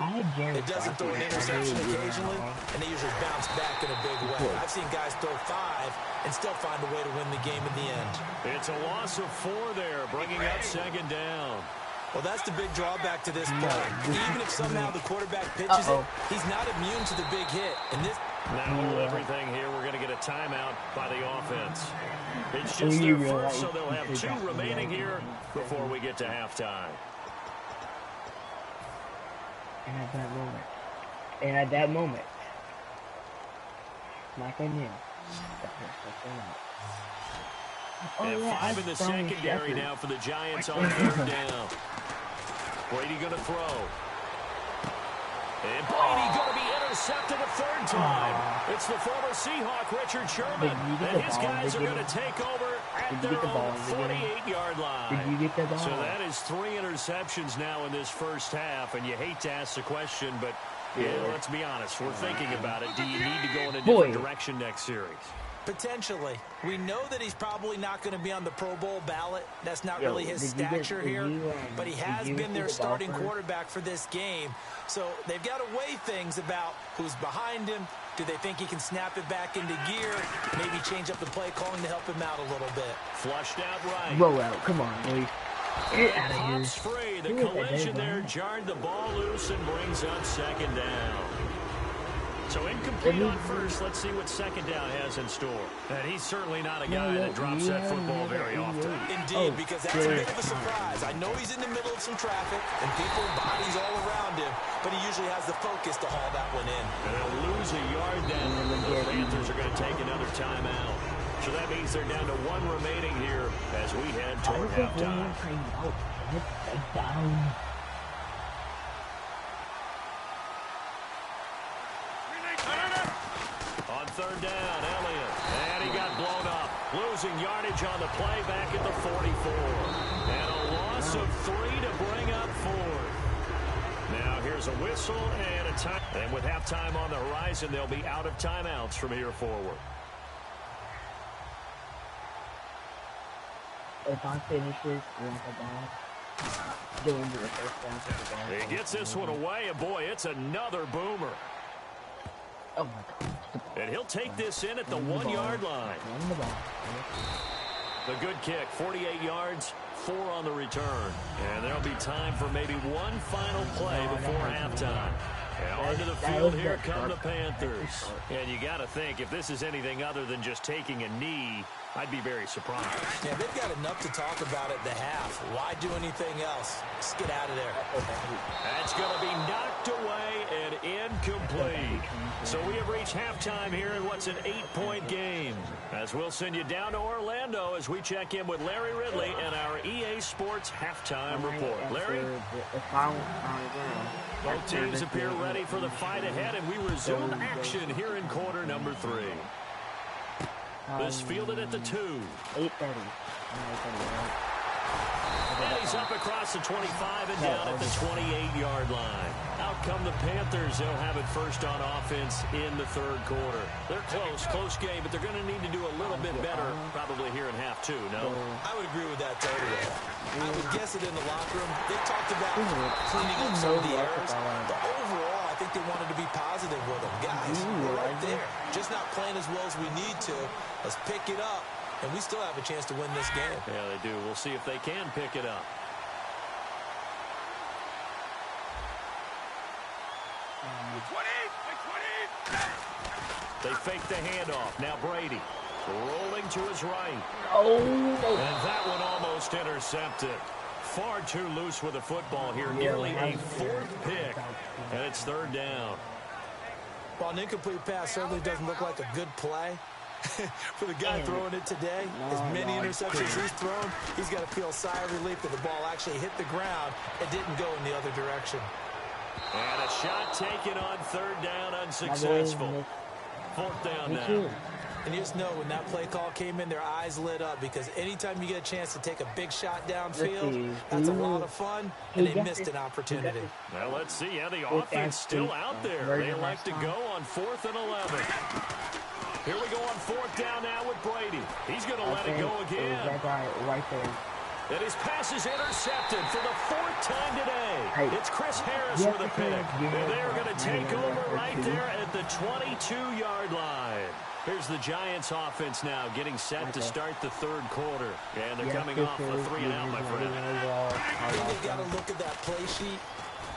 It doesn't throw an interception occasionally, and they usually bounce back in a big way. I've seen guys throw 5 and still find a way to win the game in the end. It's a loss of 4 there, bringing up 2nd down. Well, that's the big drawback to this play. Even if somehow the quarterback pitches it, he's not immune to the big hit. And this. Now everything here, we're going to get a timeout by the offense. It's just their first, so they'll have 2 remaining here before we get to halftime. And at that moment, like I knew. And 5 in the secondary now for the Giants on 3rd down. Brady going to throw. And Brady going to be intercepted a 3rd time. It's the former Seahawk, Richard Sherman. And his guys are going to take over at their own 48-yard line. So that is 3 interceptions now in this first half. And you hate to ask the question, but yeah, let's be honest. We're thinking about it. Do you need to go in a different direction next series? Potentially. We know that he's probably not going to be on the Pro Bowl ballot. That's not really his stature here. But he has been their starting quarterback for this game. So they've got to weigh things about who's behind him. Do they think he can snap it back into gear? Maybe change up the play calling to help him out a little bit. Flushed out right. Roll out. Come on, boys. Get out of here. Pops free. The collision there jarred the ball loose and brings up 2nd down. So incomplete on first. Let's see what 2nd down has in store. And he's certainly not a guy that drops that football very often. Indeed, because that's a bit of a surprise. I know he's in the middle of some traffic and people, bodies all around him, but he usually has the focus to haul that one in. And they'll lose a yard then. The Panthers are going to take another timeout. So that means they're down to 1 remaining here as we head toward halftime. On 3rd down, Elliott. And he got blown up. Losing yardage on the play back at the 44. And a loss of 3 to bring up 4th. Now here's a whistle and a time. And with halftime on the horizon, they'll be out of timeouts from here forward. If I finish this, go into the first down for the ball. He gets this one away, and boy, it's another boomer. Oh my God. And he'll take this in at the 1-yard line. The good kick, 48 yards, 4 on the return. And there'll be time for maybe one final play before halftime. And onto the field, here come the Panthers. And you got to think, if this is anything other than just taking a knee, I'd be very surprised. Yeah, they've got enough to talk about at the half. Why do anything else? Just get out of there. That's going to be knocked away and incomplete. So we have reached halftime here in what's an 8-point game. As we'll send you down to Orlando as we check in with Larry Ridley and our EA Sports halftime report. Larry? Both teams appear ready for the fight ahead, and we resume action here in quarter number 3. This fielded at the 2. 8:30. And he's up across the 25 and down at the 28-yard line. Out come the Panthers. They'll have it first on offense in the third quarter. They're close game, but they're going to need to do a little bit better probably here in half two, no? I would agree with that totally. I would guess it in the locker room. They talked about cleaning up some of the errors. But overall, I think they wanted to be positive with them. Guys, we're right there. Just not playing as well as we need to. Let's pick it up. And we still have a chance to win this game. Yeah, they do. We'll see if they can pick it up. They fake the handoff. Now Brady rolling to his right. Oh. And that one almost intercepted. Far too loose with the football here. Nearly a fourth pick. And it's third down. Well, an incomplete pass certainly doesn't look like a good play. For the guy throwing it today, as many interceptions he's thrown, he's got to feel a sigh of relief that the ball actually hit the ground and didn't go in the other direction. And a shot taken on third down, unsuccessful. Fourth down now. And you just know when that play call came in, their eyes lit up because anytime you get a chance to take a big shot downfield, that's a lot of fun, and they missed an opportunity. Well, let's see how the offense still out there. They like to go on 4th and 11. Here we go on fourth down now with Brady. He's going to let it go again. Right there. And his pass is intercepted for the fourth time today. It's Chris Harris with a pick. And they're going to take over right there at the 22-yard line. Here's the Giants offense now getting set to start the third quarter. And they're coming off a 3-and-out, my friend. I think they've got to look at that play sheet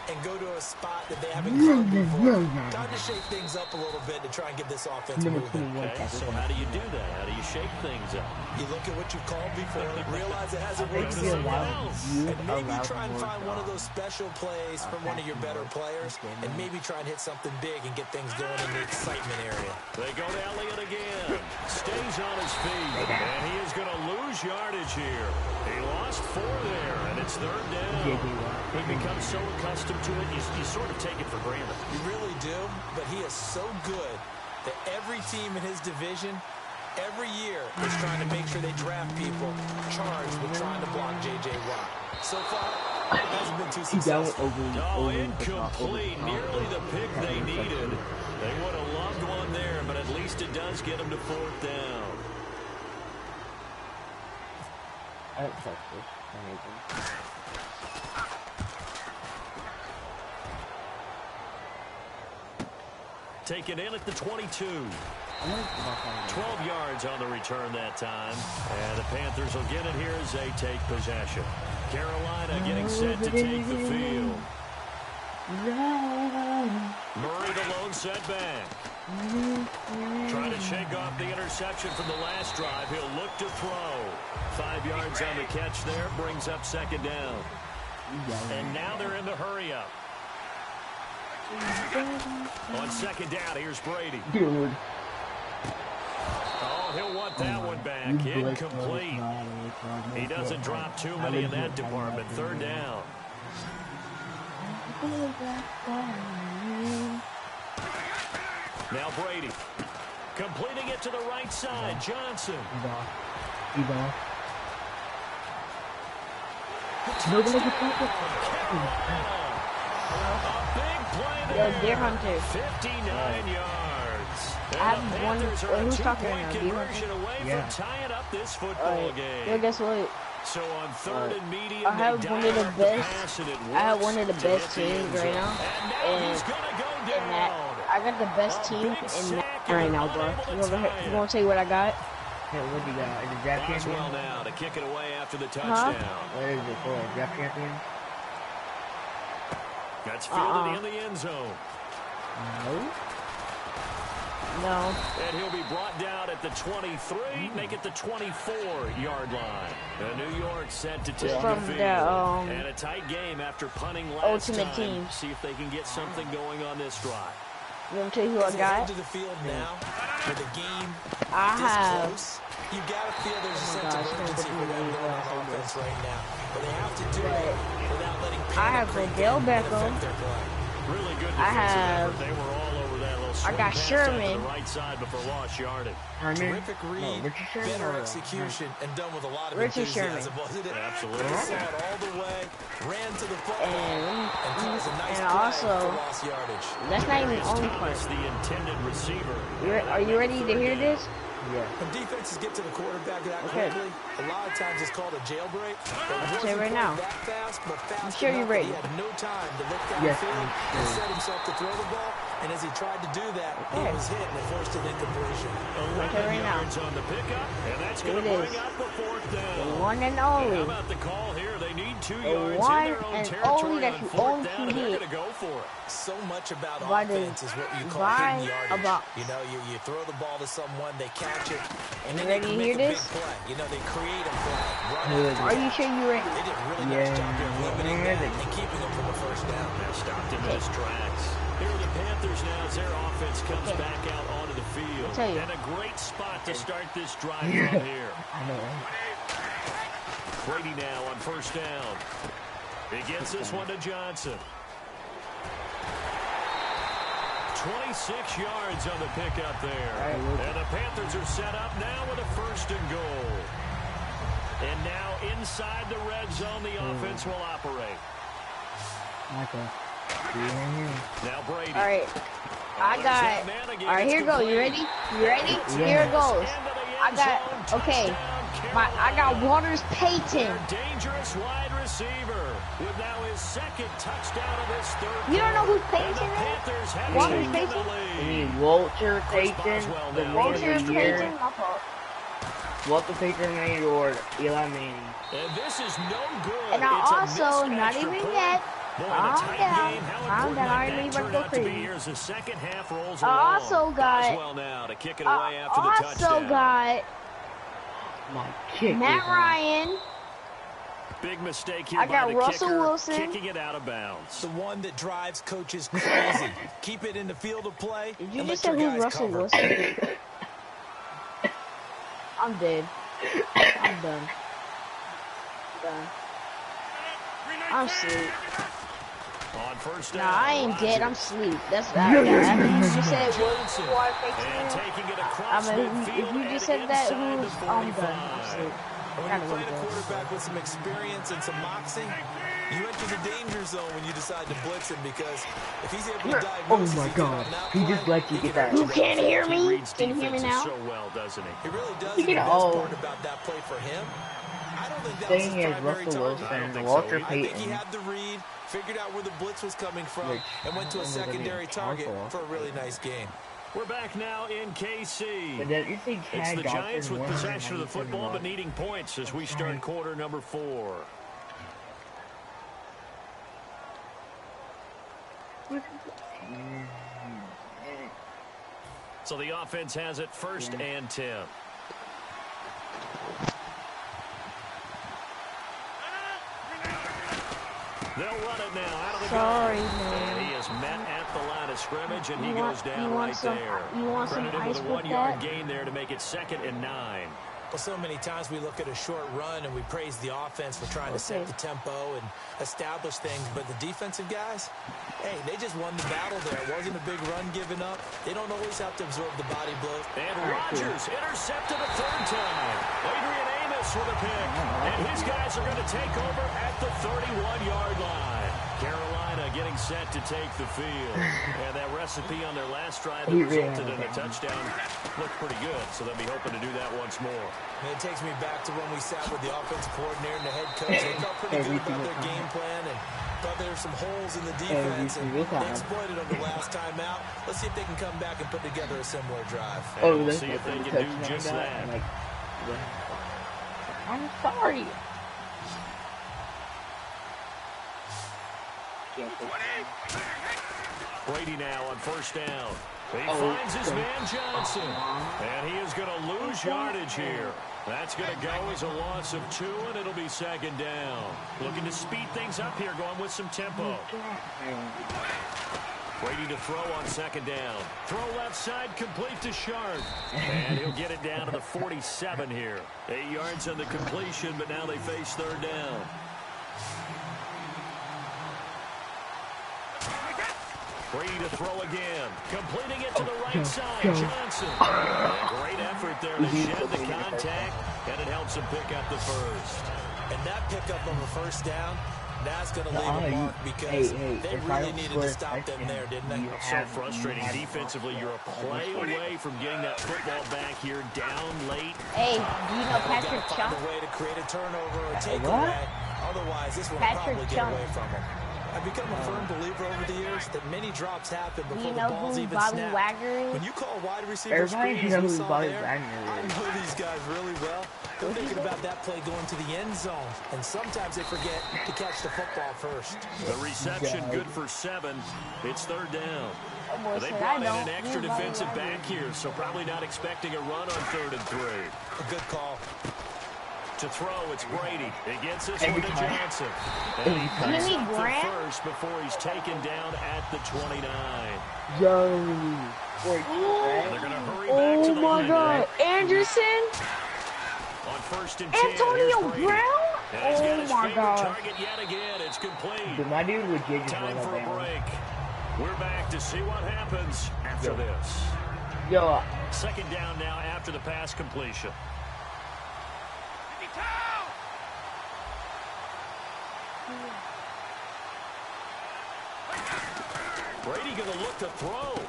and go to a spot that they haven't covered before. Time to shake things up a little bit to try and get this offense moving. Okay, so how do you do that? How do you shake things up? You look at what you've called before, realize it hasn't worked for someone else, and maybe try and find one of those special plays from one of your better players, and maybe try and hit something big and get things going in the excitement area. They go to Elliott again. Stays on his feet, and he is going to lose yardage here. He lost 4 there, and it's third down. He becomes so accustomed to it, you sort of take it for granted. You really do, but he is so good that every team in his division, every year, is trying to make sure they draft people charged with trying to block J.J. Watt. So far, it hasn't been too successful. Oh, incomplete. Nearly the pick they needed. They would have loved one there, but at least it does get them to fourth down. Taken in at the 22. 12 yards on the return that time. And the Panthers will get it here as they take possession. Carolina getting set to take the field. Murray the lone setback. Trying to shake off the interception from the last drive. He'll look to throw. 5 yards on the catch there. Brings up second down. And now they're in the hurry-up. On second down, here's Brady. Oh, he'll want that one back. Incomplete. He doesn't drop too many in that department. Third down. Now Brady. Completing it to the right side. Johnson. A big play there. Deerhunter. 59 yards. I have one. Who's talking right now? Deerhunter? Yeah. Tying up this football game. Yeah, guess what? So on third and medium, I have one of the best. I have one of the best teams right now, and I got the best team in that right now, bro. You want to tell you what I got? Hey, what do you got? Is it draft champion? Well now to kick it away after the touchdown. What is it for? Draft champion? That's fielded in the end zone. No. And he'll be brought down at the 23, make it the 24-yard line. New York set to take the field. And a tight game after punting last Ultimate time. Team. See if they can get something going on this drive. You want to tell you who I got? To the field now, with the game I have. close, you got to feel there's a sense of urgency for them going on offense right now. But they have to do it without letting I have Odell Beckham. Really good I have effort. They were all over that little I got Sherman. Right side before lost yardage. Terrific read, better execution, and done with a lot of enthusiasm, wasn't it? Absolutely. Saw it all the way, ran to the football, And caused a nice also, play for lost yardage. that's not even the only part. The intended receiver. Are you ready to hear this? Yeah. When defenses get to the quarterback that quickly, a lot of times it's called a jailbreak. I'll say right now. That fast, but fast I'm sure you're ready. He had no time to look down the field and set himself to throw the ball. And as he tried to do that, he was hit and forced an incompletion. Right now. On the pickup, and that's going to bring up the fourth down. The one and only. How about the call here? They need 2 The yards one in their own and territory only that on you fourth only down, can and they're get. going to go for it. So much about By offense is what you call by hidden yardage. about- You know, you throw the ball to someone, they catch it, and then ready they to make hear a this? big play. You know, they create a play. Run Are you sure you're ready? They did a really nice job here limiting that and keeping them from the first down. They're stopped in his tracks. Here are the Panthers now as their offense comes back out onto the field. Tell you. And a great spot to start this drive from here. I know, right? Brady now on first down. He gets this one to Johnson. 26 yards on the pickup there. And the Panthers are set up now with a first and goal. And now inside the red zone, the offense will operate. Okay. Now Brady. All right. All right, here goes. You ready? You ready? Here it goes. I got Waters Payton. Dangerous wide receiver with now his second touchdown of this third. You don't know who Payton is? Waters Payton? You mean Walter Payton, the man Walter of the year? Payton? My fault. Walter Payton Manning or Eli Manning? And this is no good. And It's a also, not mismatch even for yet. point. Calm down. Calm down. I already about to go crazy. Here's the second half rolls I along. also got. Boswell now to kick it away after the touchdown. Also got My kick. Matt Ryan. Big mistake here I by got the Russell kicker, Wilson. kicking it out of bounds. The one that drives coaches crazy. Keep it in the field of play. Did you and just let say your who's guys Russell cover. Wilson? I'm dead. I'm done. I'm asleep. On first down, Nah, I ain't dead. I'm asleep. That's that. After you just said Johnson. what And taking it across if midfield you and just said that, inside who's the I'm 45. done. I'm asleep. When you play a quarterback with some experience and some moxie, you enter the danger zone when you decide to blitz him, because if he's able to diagnose Oh my God! He just let you get that. You can't hear me? Reads Can you hear me defenses now? so well, doesn't he? He really does. He The can best all- part about that play for him, I don't think that was his Thing is, primary Russell target. Wilson and think Walter so. I think he Payton. had the read, figured out where the blitz was coming from, Which, and went to I a don't know if they're secondary being target powerful. for a really nice game. We're back now in KC. But then you think It's Chad the Johnson Giants with won possession of the 97 football, but yards? needing points as we start quarter number 4. So the offense has it first and 10. They'll run it now out of the Sorry, gun. man. And he is met at the line of scrimmage, and he You want- goes down you want right some- there. you want some Credited with ice a with 1-yard that? gain there to make it 2nd and 9. Well, so many times we look at a short run and we praise the offense for trying to set the tempo and establish things, but the defensive guys, hey, they just won the battle there. It wasn't a big run given up. They don't always have to absorb the body blows. And Rodgers intercepted a 3rd time. Adrian Amos with a pick. And his guys are going to take over at the 31-yard line. Carolina getting set to take the field. And that recipe on their last drive that resulted in a touchdown looked pretty good, so they'll be hoping to do that once more. And it takes me back to when we sat with the offensive coordinator and the head coach. They felt pretty good about their game plan and thought there were some holes in the defense, and they exploited them the last time out. Let's see if they can come back and put together a similar drive. And we'll see if they can do just that. Like, I'm sorry. Brady now on first down. He finds his man Johnson, and he is going to lose yardage here. That's going to go as a loss of 2, and it'll be 2nd down. Looking to speed things up here, going with some tempo. Brady to throw on 2nd down. Throw left side, complete to Sharp. And he'll get it down to the 47 here. 8 yards on the completion, but now they face 3rd down. Brady to throw again. Completing it to the right side. Johnson. A great effort there to shed the contact, and it helps him pick up the first. And that pickup on the first down, that's going to leave a mark because they really needed to stop them there, didn't they? So frustrating. Defensively, you're a play away from getting that football back here down late. Hey, do you know Patrick Chung? Find a way to create a turnover or take away. Otherwise, this one will probably get away from them. I've become a firm believer over the years that many drops happen before the ball's even snapped. When you call wide receiver screen, I know these guys really well. They're thinking about that play going to the end zone, and sometimes they forget to catch the football first. The reception good for 7. It's third down. They brought in an extra defensive back here, so probably not expecting a run on 3rd and 3. A good call. To throw, it's Brady. It gets this one to Johnson. And he cuts up to first before he's taken down at the 29. Yo. They're going to hurry back to the line. Oh my God. Anderson? On 1st and 10. Antonio Brown? Oh my God. Target yet again. It's complete. Dude, my dude legit just Time for a break. We're back to see what happens after this. Yo. Second down now after the pass completion. Brady going to look to throw.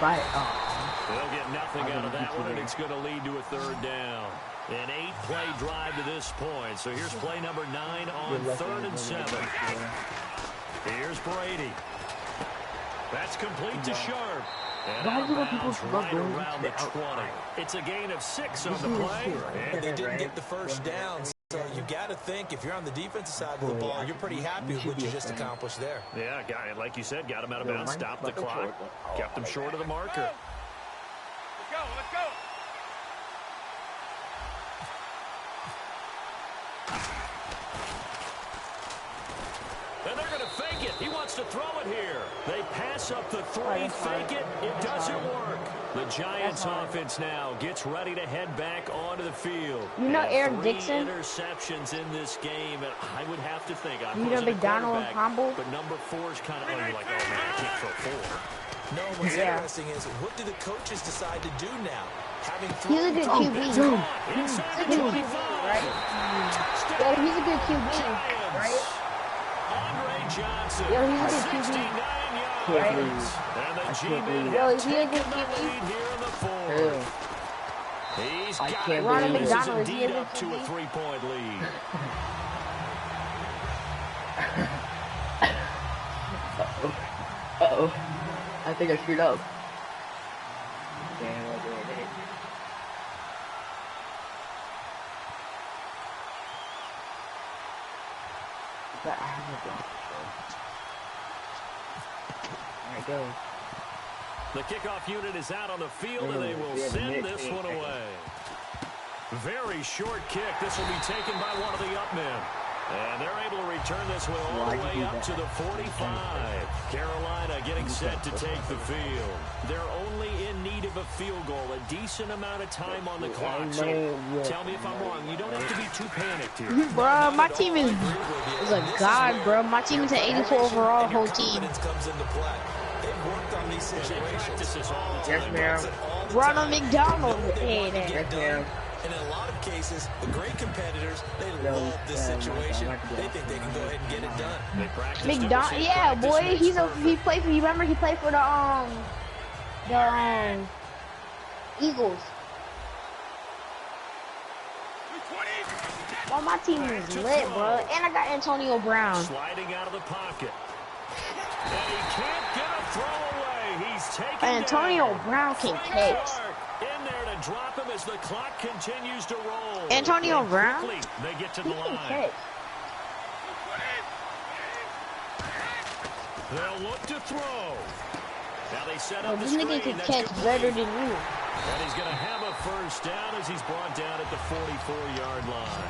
They'll get nothing out of that one, and it's going to lead to a 3rd down. An 8-play drive to this point. So here's play number 9 on 3rd and 7. Here's Brady. That's complete to Sharp. And out of bounds right around the 20. It's a gain of 6 on the play. And they didn't get the first down. So you got to think, if you're on the defensive side of the ball, you're pretty happy with what you just accomplished there. Yeah, like you said, got him out of bounds, stopped the clock, kept him short of the marker. Let's go. And they're going to fake it. He wants to throw it here. They pass up the 3, fake it. It doesn't work. The Giants offense now gets ready to head back onto the field. You know Eric Dixon? 3 interceptions in this game, and I would have to think. You know McDonald Humble? But number 4 is kind of, you're like, oh man, I can't throw 4. No, what's interesting is, what do the coaches decide to do now? He's a good QB. He's a good QB, right? Yeah, he's a good QB, right? Johnson, yo, he's a good QB. Right? Yo, is he a good QB? He's got Ronald McDonald, is he a good up to a 3-point lead. Uh-oh. I think I screwed up. Damn, I did. There it goes. The kickoff unit is out on the field, and they will send this one away. Very short kick. This will be taken by one of the up men. And they're able to return this one all the way up to the 45. Carolina getting set to take the field. They're only in need of a field goal, a decent amount of time on the clock. So tell me if I'm wrong. You don't have to be too panicked here. Bro, my team is a god, bro. My team is an 84 overall, whole team. Yes, ma'am. Ronald McDonald. Hey, there. Yes, ma'am. And in a lot of cases, the great competitors, they love this situation. They think they can go ahead and get it done. McDonald, yeah, boy, he played for. You remember he played for the Eagles. Well, my team is lit, bro, and I got Antonio Brown. Sliding out of the pocket, and he can't get a throw away. He's taken Antonio down. Brown can catch. In there to drop him as the clock continues to roll. Antonio Brown? They get to the line. Catch. They'll look to throw. Now they set up the this nigga screen. can catch better than you. And he's going to have a first down as he's brought down at the 44-yard line.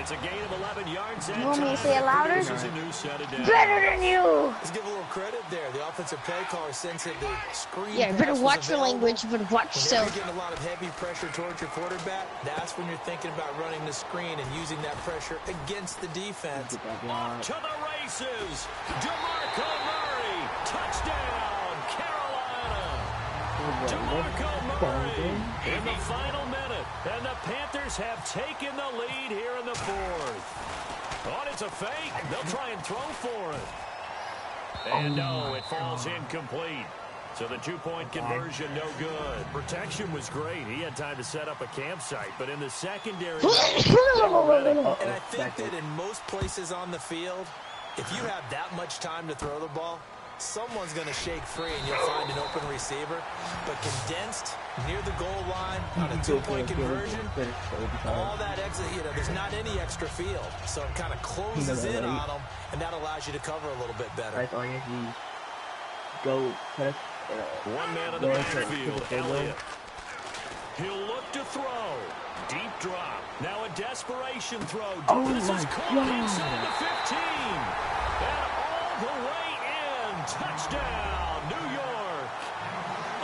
It's a gain of 11 yards. You want me to say it louder? This is a new set of downs. Better than you. Let's give a little credit there. The offensive play caller sensed that the screen. Yeah, you better watch your language. You better watch yourself. When you're getting a lot of heavy pressure towards your quarterback, that's when you're thinking about running the screen and using that pressure against the defense. To the races. DeMarco Murray Touchdown, Carolina. DeMarco Murray in the final minute. And the Panthers have taken the lead here in the fourth. Oh, it's a fake. They'll try and throw for it. And no, it falls incomplete. So the two-point conversion, no good. Protection was great. He had time to set up a campsite, but in the secondary, and I think that in most places on the field, if you have that much time to throw the ball, someone's going to shake free and you'll find an open receiver. But condensed near the goal line on a two-point conversion, all that extra, there's not any extra field. So it kind of closes in on them, and that allows you to cover a little bit better. That's all you have to go put one man in the backfield, Elliott. He'll look to throw. Deep drop. Now a desperation throw. This is caught inside the 15. And all the way in. Touchdown, New York.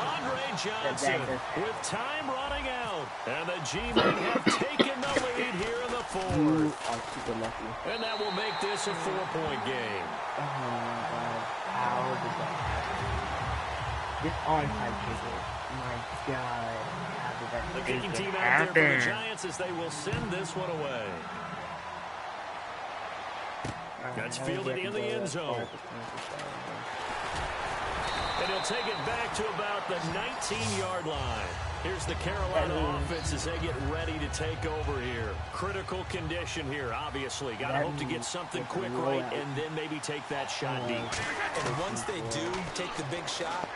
Andre Johnson with time running out. And the G-men have taken the lead here in the fourth. And that will make this a 4-point game. Oh my God. How did that happen? This onside kicker. My God. How did that The kicking team out there for the Giants as they will send this one away. That's fielded in the end zone. And he'll take it back to about the 19-yard line. Here's the Carolina offense as they get ready to take over here. Critical condition here, obviously. Got to hope to get something quick right and then maybe take that shot deep. And once they do take the big shot,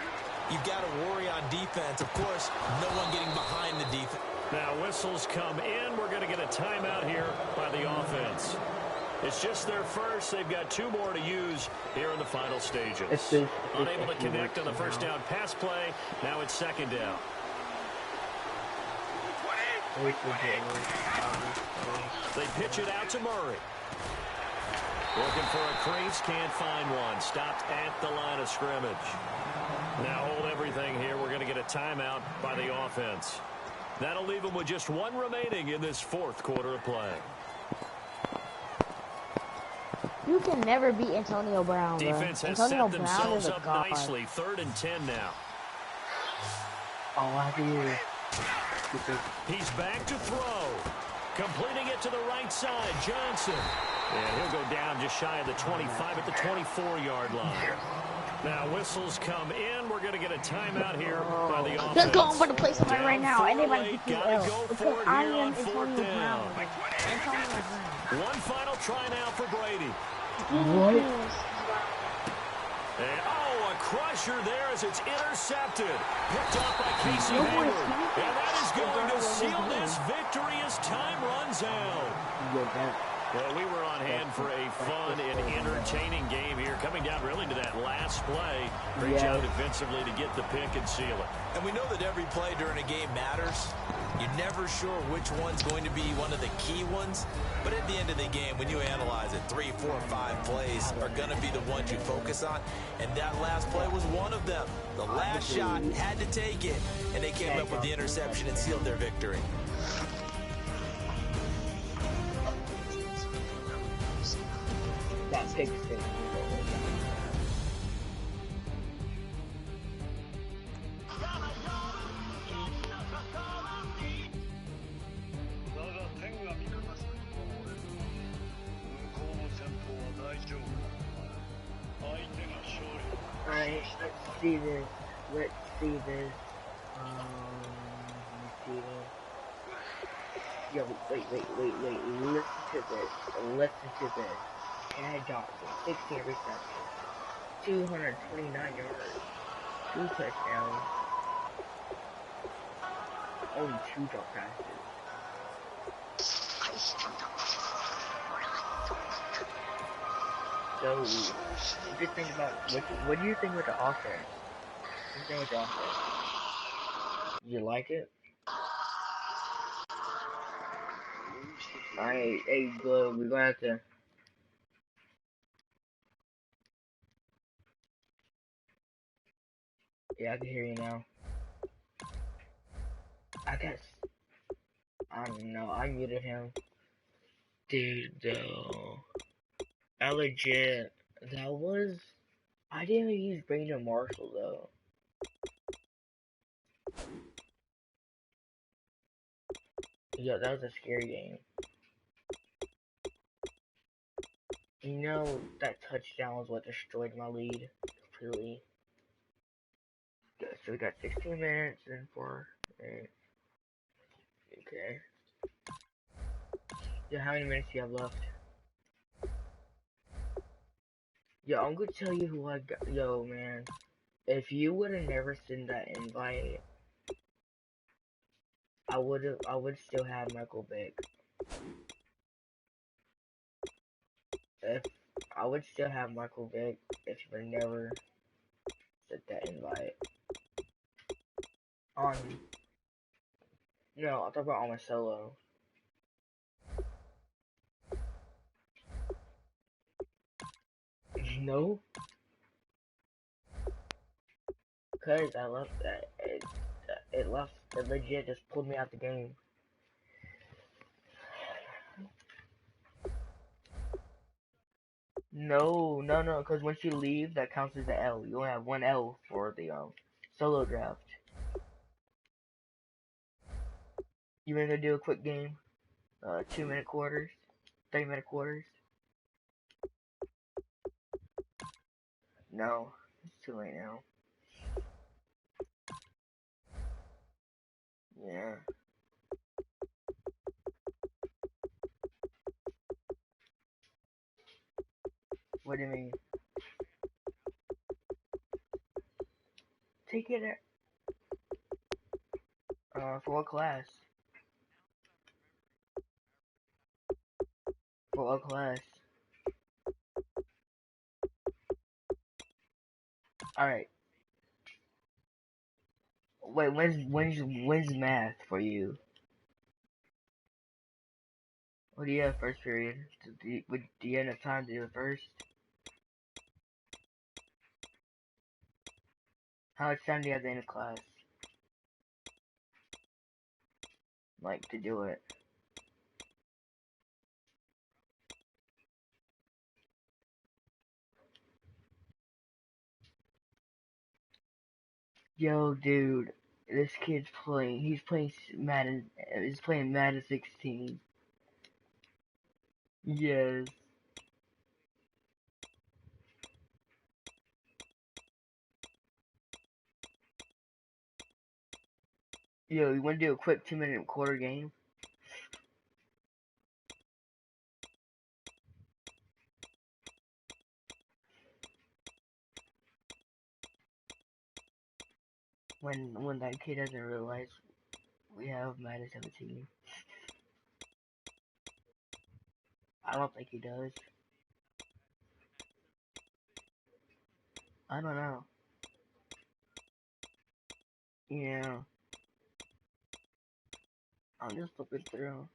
you've got to worry on defense. Of course, no one getting behind the defense. Now whistles come in. We're going to get a timeout here by the offense. It's just their first. They've got 2 more to use here in the final stages. Unable to connect on the first down pass play. Now it's second down. They pitch it out to Murray. Looking for a crease, can't find one. Stopped at the line of scrimmage. Now hold everything here. We're going to get a timeout by the offense. That'll leave them with just 1 remaining in this fourth quarter of play. You can never beat Antonio Brown, bro. Defense has Antonio set Brown themselves is a up god. nicely. 3rd and 10 now. Oh, I do. He's back to throw. Completing it to the right side, Johnson. And he'll go down just shy of the 25 at the 24-yard line. Now whistles come in. We're going to get a timeout here by the offense. Let's go for the play somebody right now. Anybody can Gotta do go because for it I here am on 4th Antonio down. Brown. Antonio Brown. One final try now for Brady. What? And, a crusher there as it's intercepted. Picked up by Casey Hayward. And that is going to seal this victory as time runs out. Well, we were on hand for a fun and entertaining game here, coming down really to that last play. Great job defensively to get the pick and seal it. And we know that every play during a game matters. You're never sure which one's going to be one of the key ones. But at the end of the game, when you analyze it, 3, 4, 5 plays are going to be the ones you focus on. And that last play was one of them. The last shot had to take it. And they came up with the interception and sealed their victory. That pig stick. Alright, let's see this. Let's see this. Yo, wait. Listen to this. Chad Johnson, 16 receptions, 229 yards, 2 touchdowns, only 2 drop passes. So, just think about, what do you think with the offense? What do you think with the offense? Do you like it? Alright, hey, good, we're gonna have to... Yeah, I can hear you now. I guess. I don't know. I muted him. Dude, though. I legit. That was I didn't even use Brandon Marshall though. Yeah, that was a scary game. You know, that touchdown was what destroyed my lead completely. So we got 16 minutes and 4. Okay. Yeah, how many minutes do you have left? Yo, I'm gonna tell you who I got. Yo, man. If you would have never sent that invite, I would still have Michael Vick. If I would still have Michael Vick if you would never sent that invite. On No, I'll talk about on my solo. No, cause I left that. It legit just pulled me out the game. No, cause once you leave, that counts as an L. You only have one L for the solo draft. You wanna go do a quick game? 2-minute quarters, 3-minute quarters. No, it's too late now. Yeah. What do you mean? Take it for what class? For what class? Alright. Wait, when's math for you? What do you have first period? Do you have enough time to do it first? How much time do you have at the end of class? Like, to do it? Yo, dude, this kid's playing. He's playing Madden. He's playing Madden 16. Yes. Yo, you wanna do a quick 2-minute quarter game? When that kid doesn't realize we have Madden 17. I don't think he does. I don't know. Yeah. I'm just looking through.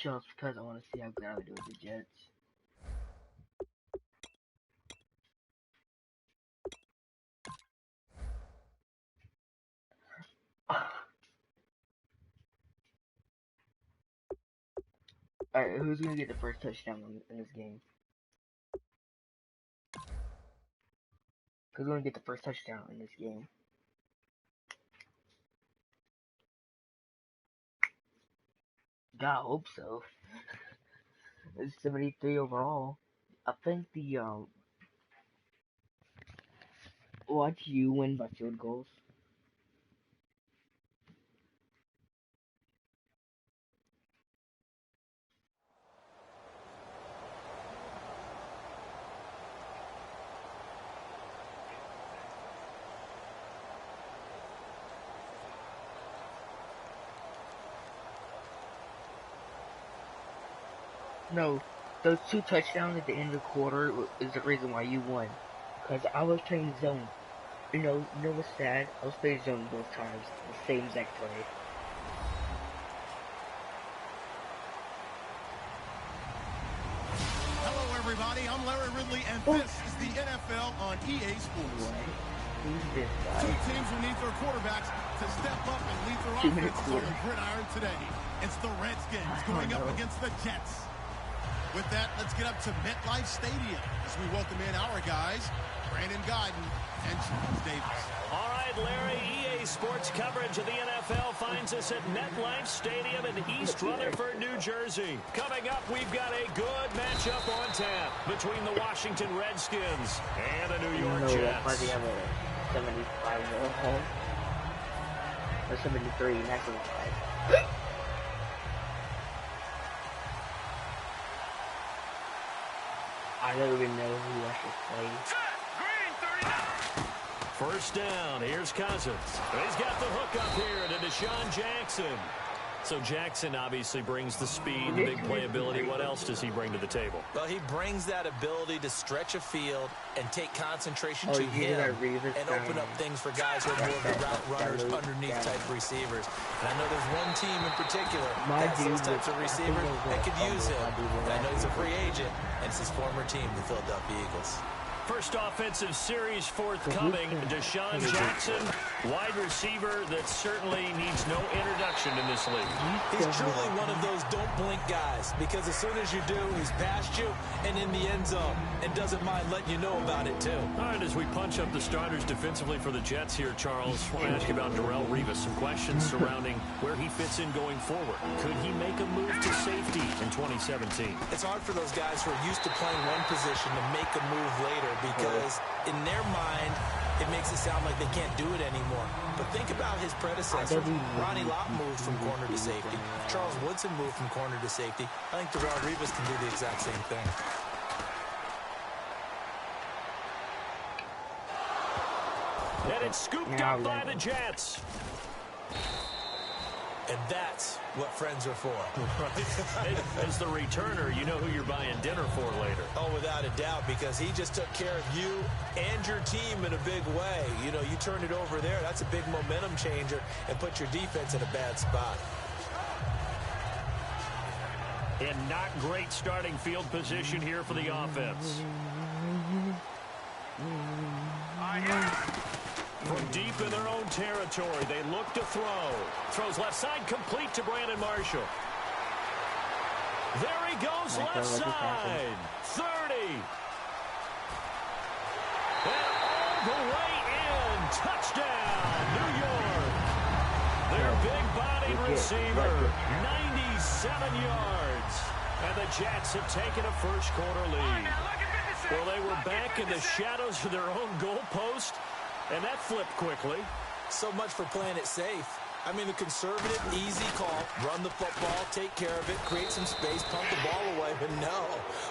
Just because I want to see how good I would do with the Jets. Alright, who's gonna get the first touchdown in this game? Who's gonna get the first touchdown in this game? God, I hope so. It's 73 overall. I think the watch you win by field goals. No, those 2 touchdowns at the end of the quarter is the reason why you won. Cause I was playing zone. You know what's sad? I was playing zone both times. The same exact play. Hello, everybody. I'm Larry Ridley, and this is the NFL on EA Sports. Who's this guy? Two teams who need their quarterbacks to step up and lead their offenses on the gridiron today. It's the Redskins going up against the Jets. With that, let's get up to MetLife Stadium as we welcome in our guys, Brandon Guyton and Charles Davis. All right, Larry, EA Sports coverage of the NFL finds us at MetLife Stadium in East Rutherford, New Jersey. Coming up, we've got a good matchup on tap between the Washington Redskins and the New York Jets. They have a 75 home. Or 73, not 75. I don't even know who actually plays. First down, here's Cousins. He's got the hook up here to Deshaun Jackson. So Jackson obviously brings the speed, the big playability. What else does he bring to the table? Well, he brings that ability to stretch a field and take concentration to him and open up things for guys who are more of the route runners, underneath type receivers. And I know there's one team in particular that has those types of receivers that could use him. And I know he's a free agent, and it's his former team, the Philadelphia Eagles. First offensive series forthcoming. Deshaun Jackson, wide receiver that certainly needs no introduction in this league. He's truly one of those don't blink guys, because as soon as you do, he's past you and in the end zone and doesn't mind letting you know about it too. All right, as we punch up the starters defensively for the Jets here, Charles, I want to ask you about Darrelle Revis. Some questions surrounding where he fits in going forward. Could he make a move to safety in 2017? It's hard for those guys who are used to playing one position to make a move later, because in their mind, it makes it sound like they can't do it anymore. But think about his predecessor. Ronnie Lott moved from corner to safety. Charles Woodson moved from corner to safety. I think Darrelle Revis can do the exact same thing. And it's scooped up by the Jets. And that's what friends are for. Right. As the returner, you know who you're buying dinner for later. Oh, without a doubt, because he just took care of you and your team in a big way. You know, you turn it over there, that's a big momentum changer, and put your defense in a bad spot. And not great starting field position here for the offense. From deep in their own territory, they look to throw. Throws left side, complete to Brandon Marshall. There he goes, left side. 30. And all the way in. Touchdown, New York. Their big-bodied receiver, 97 yards. And the Jets have taken a first-quarter lead. Well, they were back in the shadows of their own goalpost. And that flipped quickly. So much for playing it safe. I mean, the conservative, easy call, run the football, take care of it, create some space, punt the ball away. But no,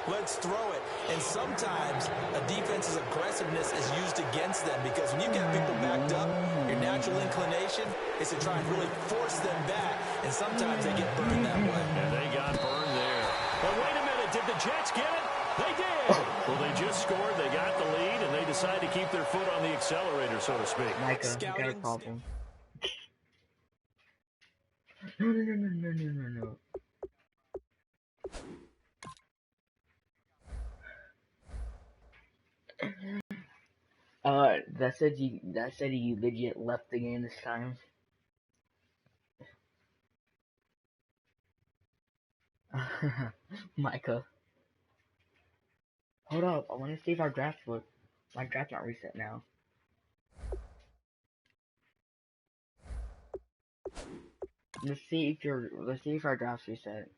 let's throw it. And sometimes a defense's aggressiveness is used against them, because when you get people backed up, your natural inclination is to try and really force them back. And sometimes they get burned that way. And they got burned there. But wait a minute, did the Jets get it? They did. Well, they just scored, they got the lead, and they decided to keep their foot on the accelerator, so to speak. Micah, you got a problem. No. That said you legit left the game this time. Micah. Hold up, I want to see if our draft works. My draft's not reset now. Let's see if our draft's reset.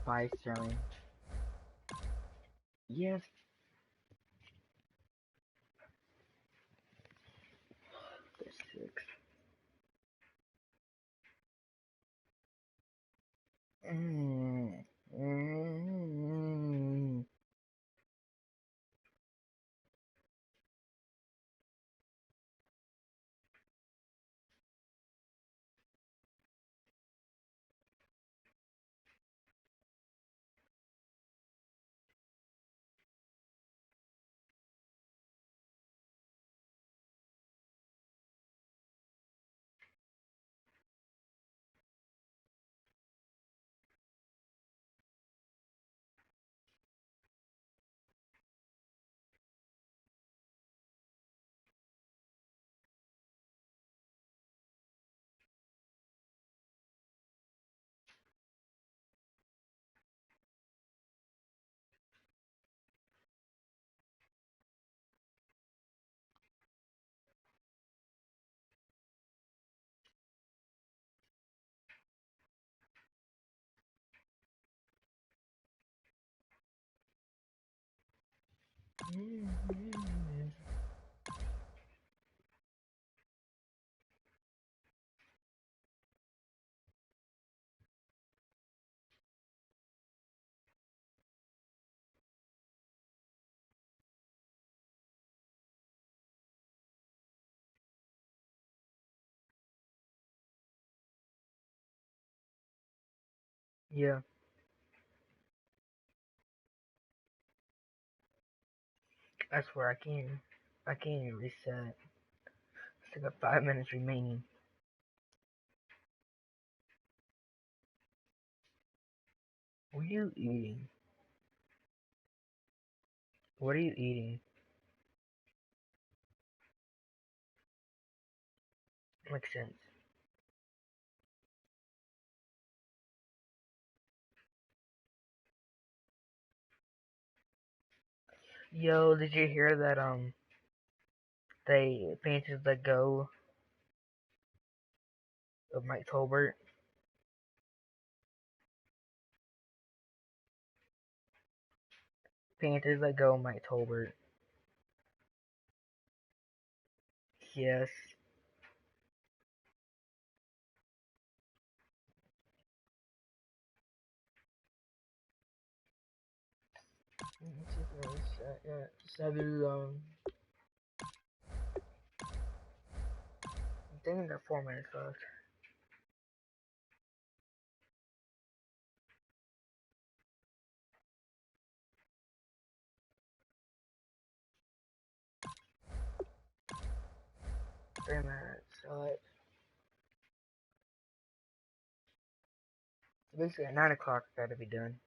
Bye, Sterling. Yes. This 6. Yeah, I swear I can't even reset. Still got 5 minutes remaining. What are you eating? What are you eating? Makes sense. Yo, did you hear that they painted the Go of Mike Tolbert? Painted the Go of Mike Tolbert. Yes. Just have you I think I got 4 minutes left. Three minutes. So basically at 9 o'clock I gotta be done.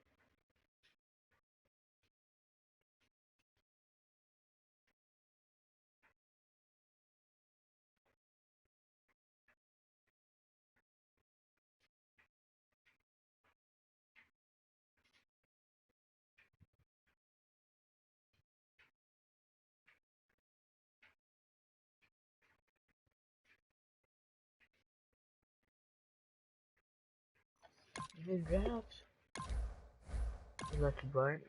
Good drafts. Lucky Bart.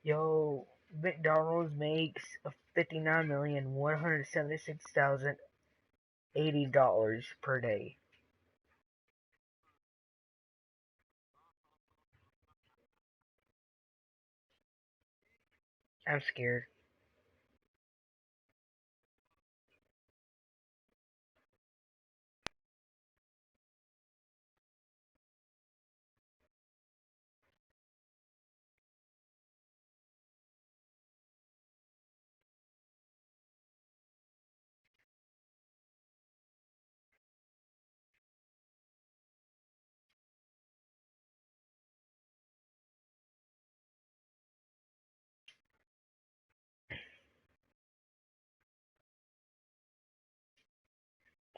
Yo, McDonald's makes $59,176,080 per day. I'm scared.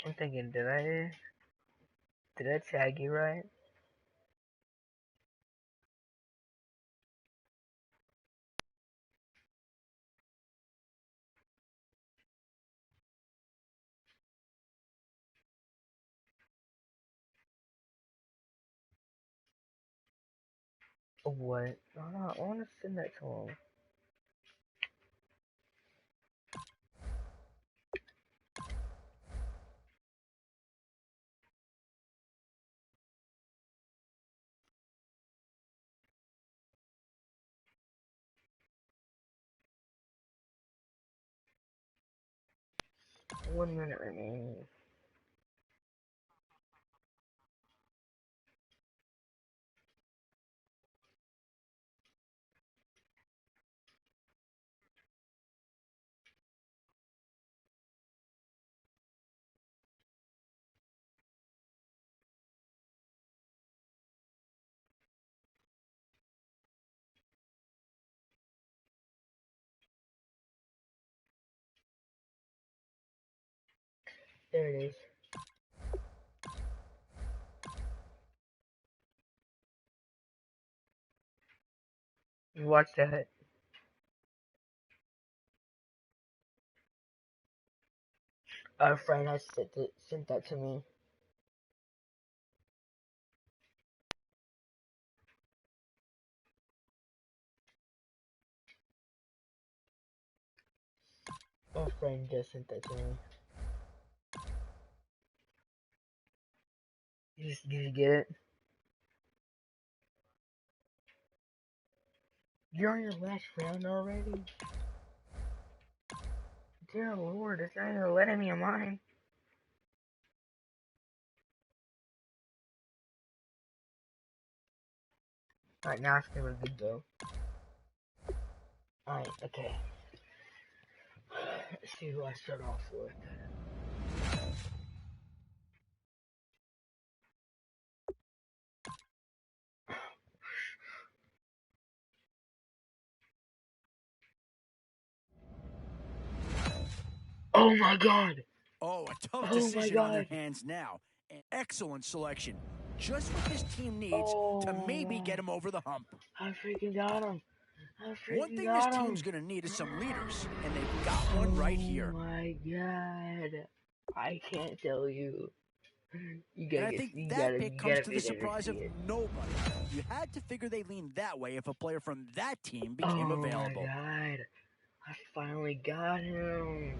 I'm thinking, did I tag you right? Or what? I want to send that to him. One minute remaining. There it is. Watch that. A friend has sent that to me. A friend just sent that to me. Did you get it? You're on your last round already? Dear Lord, it's not even letting me on mine. Alright, now it's gonna be good though. Alright, okay. Let's see who I start off with. Oh my god! Oh, a tough decision on their hands now. An excellent selection. Just what this team needs to maybe get him over the hump. I freaking got him. One thing this team's going to need is some leaders, and they've got one right here. Oh my god. I can't tell you. And I think that pick comes to the surprise of nobody. You had to figure they leaned that way if a player from that team became available. Oh my god. I finally got him.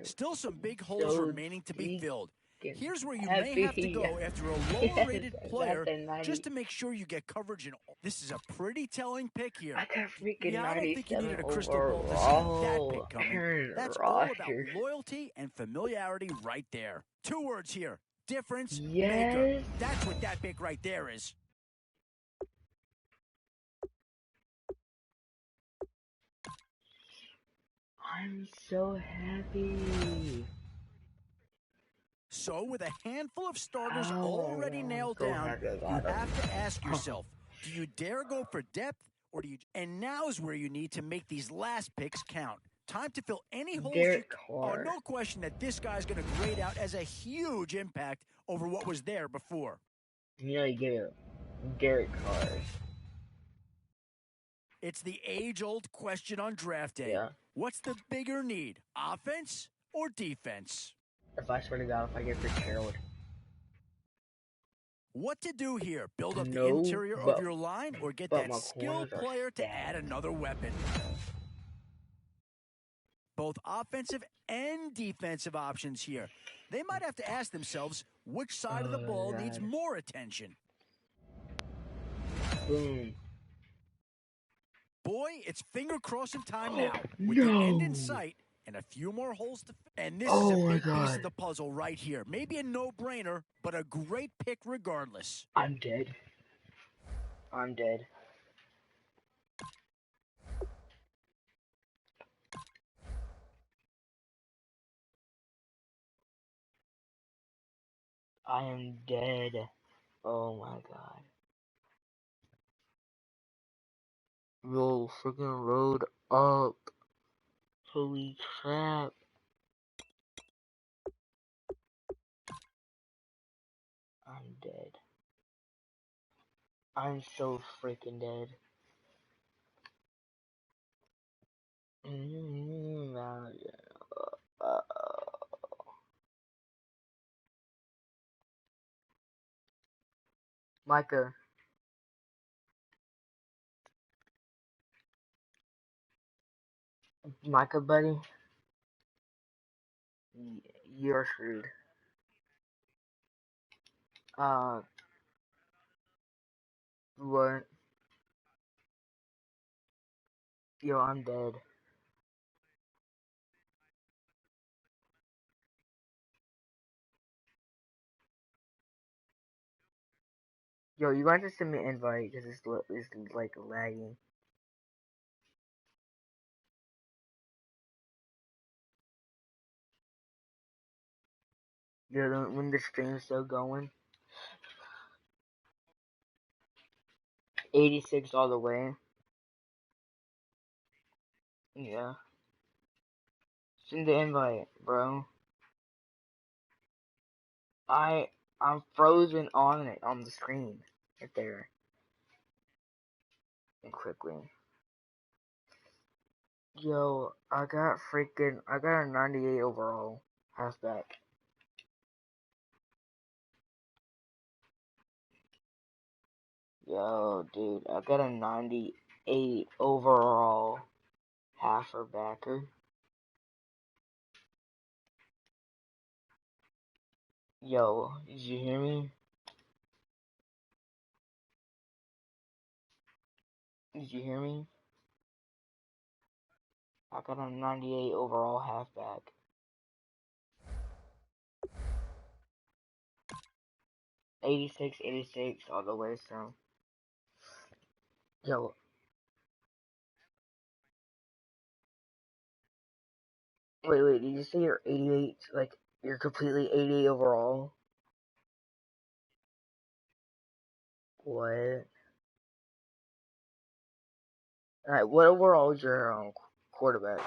Still some big holes remaining to be filled. Here's where you may have to go after a lower-rated player just to make sure you get coverage in all. This is a pretty telling pick here. I got freaking I don't think you needed a crystal overall. ball to see that pick coming. That's all about roster. loyalty and familiarity right there. 2 words here. Difference Yes. maker. That's what that pick right there is. I'm so happy. So, with a handful of starters already nailed down, you have to ask yourself, do you dare go for depth, or do you... And now's where you need to make these last picks count. Time to fill any holes no question that this guy's going to grade out as a huge impact over what was there before. You know, you get it. Derek Carr. It's the age-old question on draft day. Yeah. What's the bigger need, offense or defense? If I swear to God, if I get Fitzgerald. What to do here? Build up the interior of your line or get that skilled player to add another weapon? Both offensive and defensive options here. They might have to ask themselves which side of the ball needs more attention. Boom. Boy, it's finger-crossing time now. With the end in sight and a few more holes to... And this is a big piece of the puzzle right here. Maybe a no-brainer, but a great pick regardless. I'm dead. I'm dead. I am dead. Oh my god. Yo, freaking load up. Holy crap. I'm dead. I'm so freaking dead. Micah. Micah, buddy. You're screwed. What? Yo, I'm dead. Yo, you guys just send me an invite because it's like lagging. Yo, when the stream's still going. 86 all the way. Yeah. Send the invite, bro. I'm frozen on it on the screen right there. And quickly. Yo, I got a 98 overall halfback. Yo, dude, I got a 98 overall halfbacker. Yo, did you hear me? Did you hear me? I got a 98 overall halfback. '86 all the way, so. Yo. Wait, did you say you're 88? Like, you're completely 88 overall? What? Alright, what overall is your quarterback?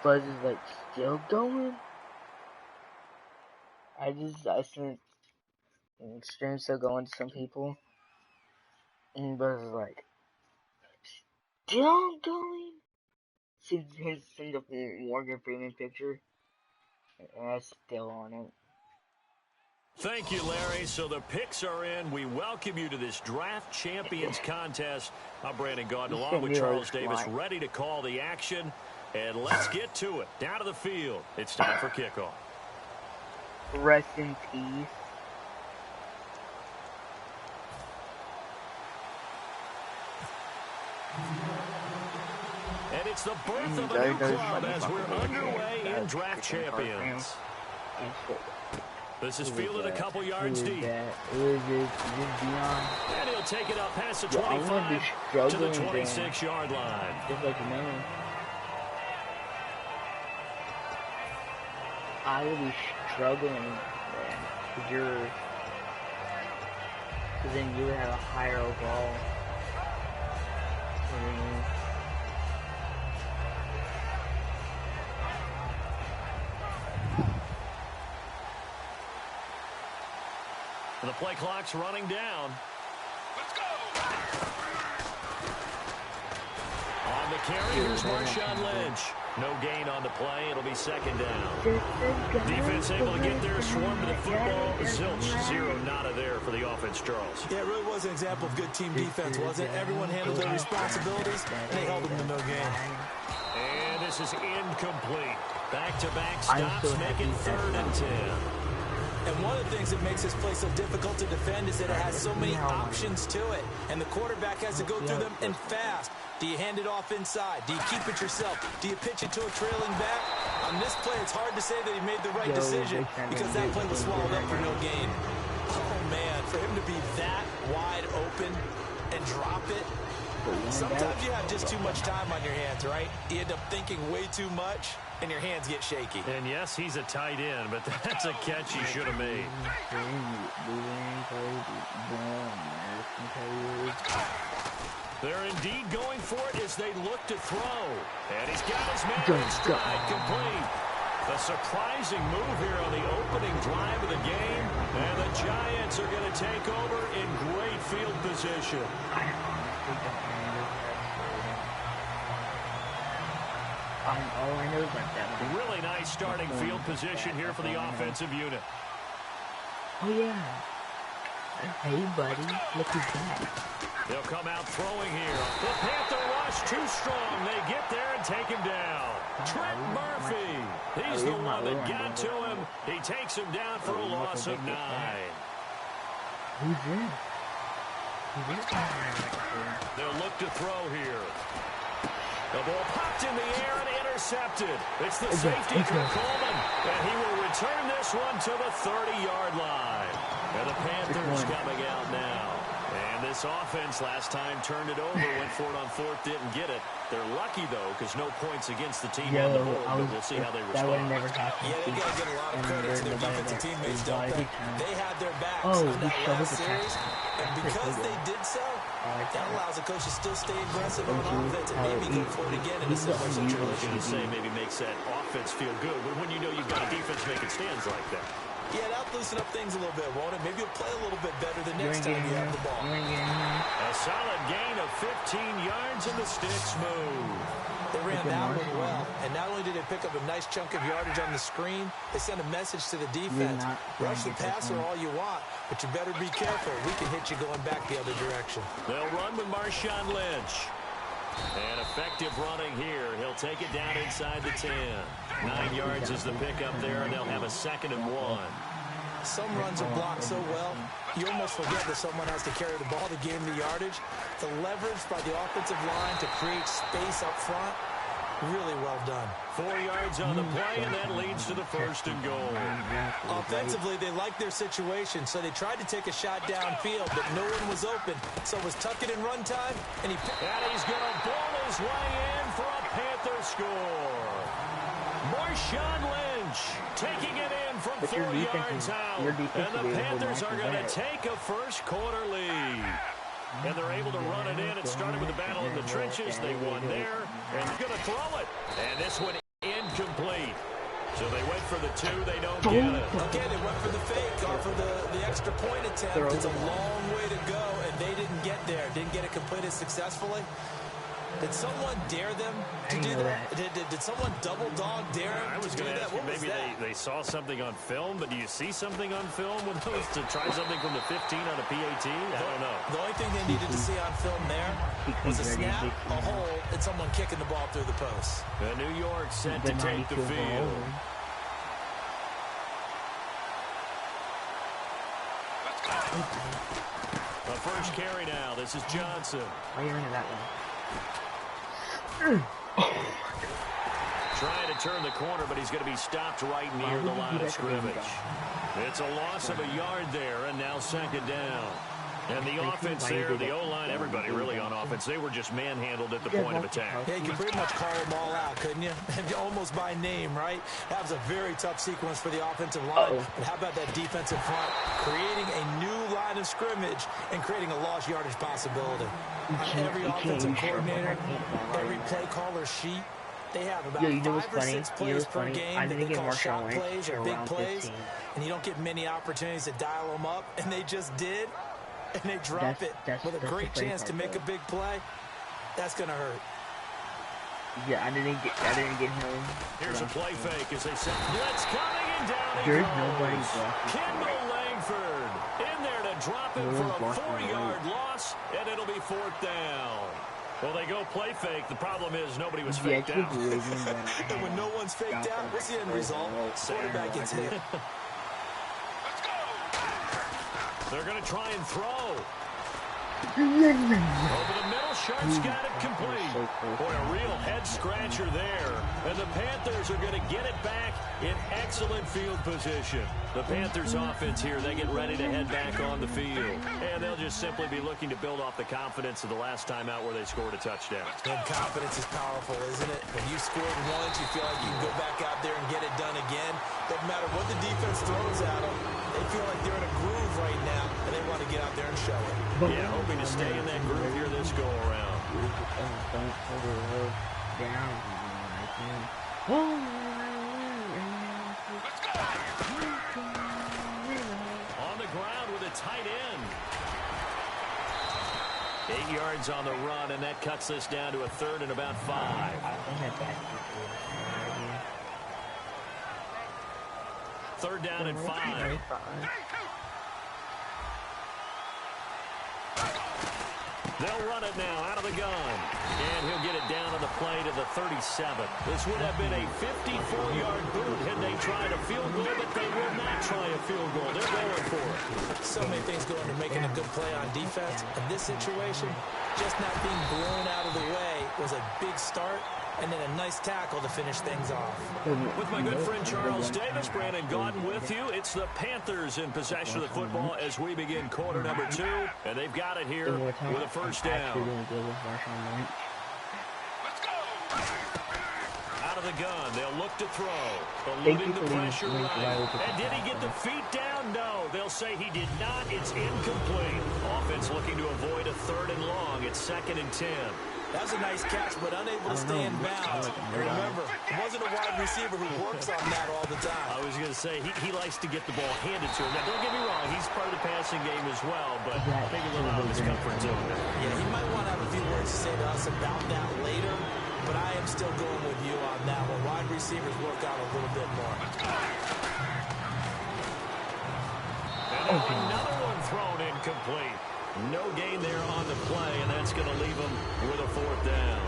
Buzz is like still going? I sent stream still going to some people. And Buzz is like, still going? Send the Morgan Freeman picture. And that's still on it. Thank you, Larry. So the picks are in. We welcome you to this Draft Champions contest. I'm Brandon Gaudin, along with Charles Davis, ready to call the action. And let's get to it. Down to the field. It's time for kickoff. Rest in peace. And it's the birth of a new club as we're underway in Draft Champions. This is fielded a couple yards deep. And he'll take it up past the 25 to the 26-yard line. Just like man. I will be struggling, man, because then you would have a higher overall. The play clock's running down. Let's go! On the carry, here's Marshawn Lynch. No gain on the play. It'll be second down. Defense able to get there, swarm to the football. Zilch, zero nada there for the offense, Charles. Yeah, it really was an example of good team defense, wasn't it? Everyone handled their responsibilities, and they held them to no gain. And this is incomplete. Back-to-back stops, making 3rd and 10. And one of the things that makes this play so difficult to defend is that it has so many options to it. And the quarterback has to go through them and fast. Do you hand it off inside? Do you keep it yourself? Do you pitch it to a trailing back? On this play, it's hard to say that he made the right decision because that play was swallowed up for no gain. Oh, man, for him to be that wide open and drop it. Sometimes you have just too much time on your hands, right? You end up thinking way too much, and your hands get shaky. And yes, he's a tight end, but that's a catch he should have made. They're indeed going for it as they look to throw. And he's got his man in stride, complete. A surprising move here on the opening drive of the game. And the Giants are going to take over in great field position. All I know is like that. Really nice starting field position here for the offensive unit. Oh, yeah. Hey, buddy. Look at that. They'll come out throwing here. The Panther rush too strong. They get there and take him down. Trent Murphy. He's the one that got to him. He takes him down for a loss of 9. Who's in? They'll look to throw here. The ball popped in the air and intercepted. It's the safety, Kirk Coleman. And he will return this one to the 30-yard line. And the Panthers coming out now. And this offense last time turned it over, went for it on 4th, didn't get it. They're lucky, though, because no points against the team on the board, but we'll see how they respond. That would have never happened. Yeah, they got to get a lot of credit to their defensive teammates, don't they? They had their backs on that last series, and because they did so, That allows the coach to still stay aggressive on offense and maybe go for it again in a similar situation. To say maybe makes that offense feel good, but when you know you've got a defense making stands like that. Yeah, that'll loosen up things a little bit, won't it? Maybe you'll play a little bit better the next time you have the ball. A solid gain of 15 yards and the sticks move. They ran that one well, and not only did they pick up a nice chunk of yardage on the screen, they sent a message to the defense. Rush the passer all you want, but you better be careful. We can hit you going back the other direction. They'll run with Marshawn Lynch. And effective running here. He'll take it down inside the 10. 9 yards is the pickup there, and they'll have a 2nd and 1. Some runs are blocked so well, you almost forget that someone has to carry the ball to gain the yardage. The leverage by the offensive line to create space up front, really well done. 4 yards on the play, and that leads to the 1st and goal. Offensively, they liked their situation, so they tried to take a shot downfield, but no one was open. So it was tuck it in run time, and he's going to ball his way in for a Panther score. Marshawn Lynch taking it in from 4 yards out. And the Panthers are going to take a first quarter lead. And they're able to run it in. It started with the battle in the trenches. They won there. And going to throw it. And this one incomplete. So they went for the 2. They don't get it. Okay, they went for the fake off of the extra point attempt. It's a long way to go, and they didn't get there. Didn't get it completed successfully. Did someone dare them to do that? Did someone double dog dare them I was to do going to that? ask you, maybe they saw something on film, but do you see something on film with those to try something from the 15 on a PAT? I don't know. The only thing they needed to see on film there was a snap, a hole, and someone kicking the ball through the post. New York set to take the field. The first carry now. This is Johnson. Oh, you're into that one. Trying to turn the corner, but he's going to be stopped right near the line of scrimmage. It's a loss of a yard there, and now 2nd down. And the offense there, the O-line, everybody really on offense, they were just manhandled at the point of attack. Yeah, you could pretty much call them all out, couldn't you? Almost by name, right? That was a very tough sequence for the offensive line. But how about that defensive front creating a new line of scrimmage and creating a lost yardage possibility? On every offensive coordinator, every play caller sheet, they have about 5 or 6 plays per game that they call shot plays or big plays, and you don't get many opportunities to dial them up, and they just did. And they drop it with a great chance to make a big play. That's going to hurt. Yeah, I didn't get him. Here's a play fake as they set blitz coming and down. There's nobody blocking. Kendall Langford in there to drop it for a 4-yard loss, and it'll be 4th down. Well, they go play fake. The problem is nobody was faked out. And when no one's faked out, what's the end result? Quarterback gets hit. They're going to try and throw. Over the middle, Sharp's got it complete. Boy, a real head-scratcher there. And the Panthers are going to get it back in excellent field position. The Panthers offense here, they get ready to head back on the field. And they'll just simply be looking to build off the confidence of the last time out where they scored a touchdown. And confidence is powerful, isn't it? When you scored once, you feel like you can go back out there and get it done again. Doesn't matter what the defense throws at them. They feel like they're in a groove right now, and they want to get out there and show it. Yeah, hoping to stay in that groove here this go-around. On the ground with a tight end. 8 yards on the run, and that cuts this down to a 3rd and about 5. 3rd down and 5. They'll run it now out of the gun. And he'll get it down on the play to the 37. This would have been a 54-yard boot had they tried a field goal, but they will not try a field goal. They're going for it. So many things go into making a good play on defense. In this situation, just not being blown out of the way was a big start. And then a nice tackle to finish things off. With my good friend Charles Davis, Brandon Gaudin with you. It's the Panthers in possession of the football as we begin quarter number 2. And they've got it here with a 1st down. Out of the gun, they'll look to throw. Eluding the pressure right. And did he get the feet down? no. They'll say he did not. It's incomplete. Offense looking to avoid a 3rd and long. It's 2nd and 10. That was a nice catch, but unable to stay in bounds. And remember, it wasn't a wide receiver who works on that all the time. I was going to say, he likes to get the ball handed to him. Now, don't get me wrong, he's part of the passing game as well, but maybe a little out of his comfort zone. Yeah, he might want to have a few words to say to us about that later, but I am still going with you on that one. Wide receivers work out a little bit more. And another one thrown incomplete. No gain there on the play, and that's going to leave him with a 4th down.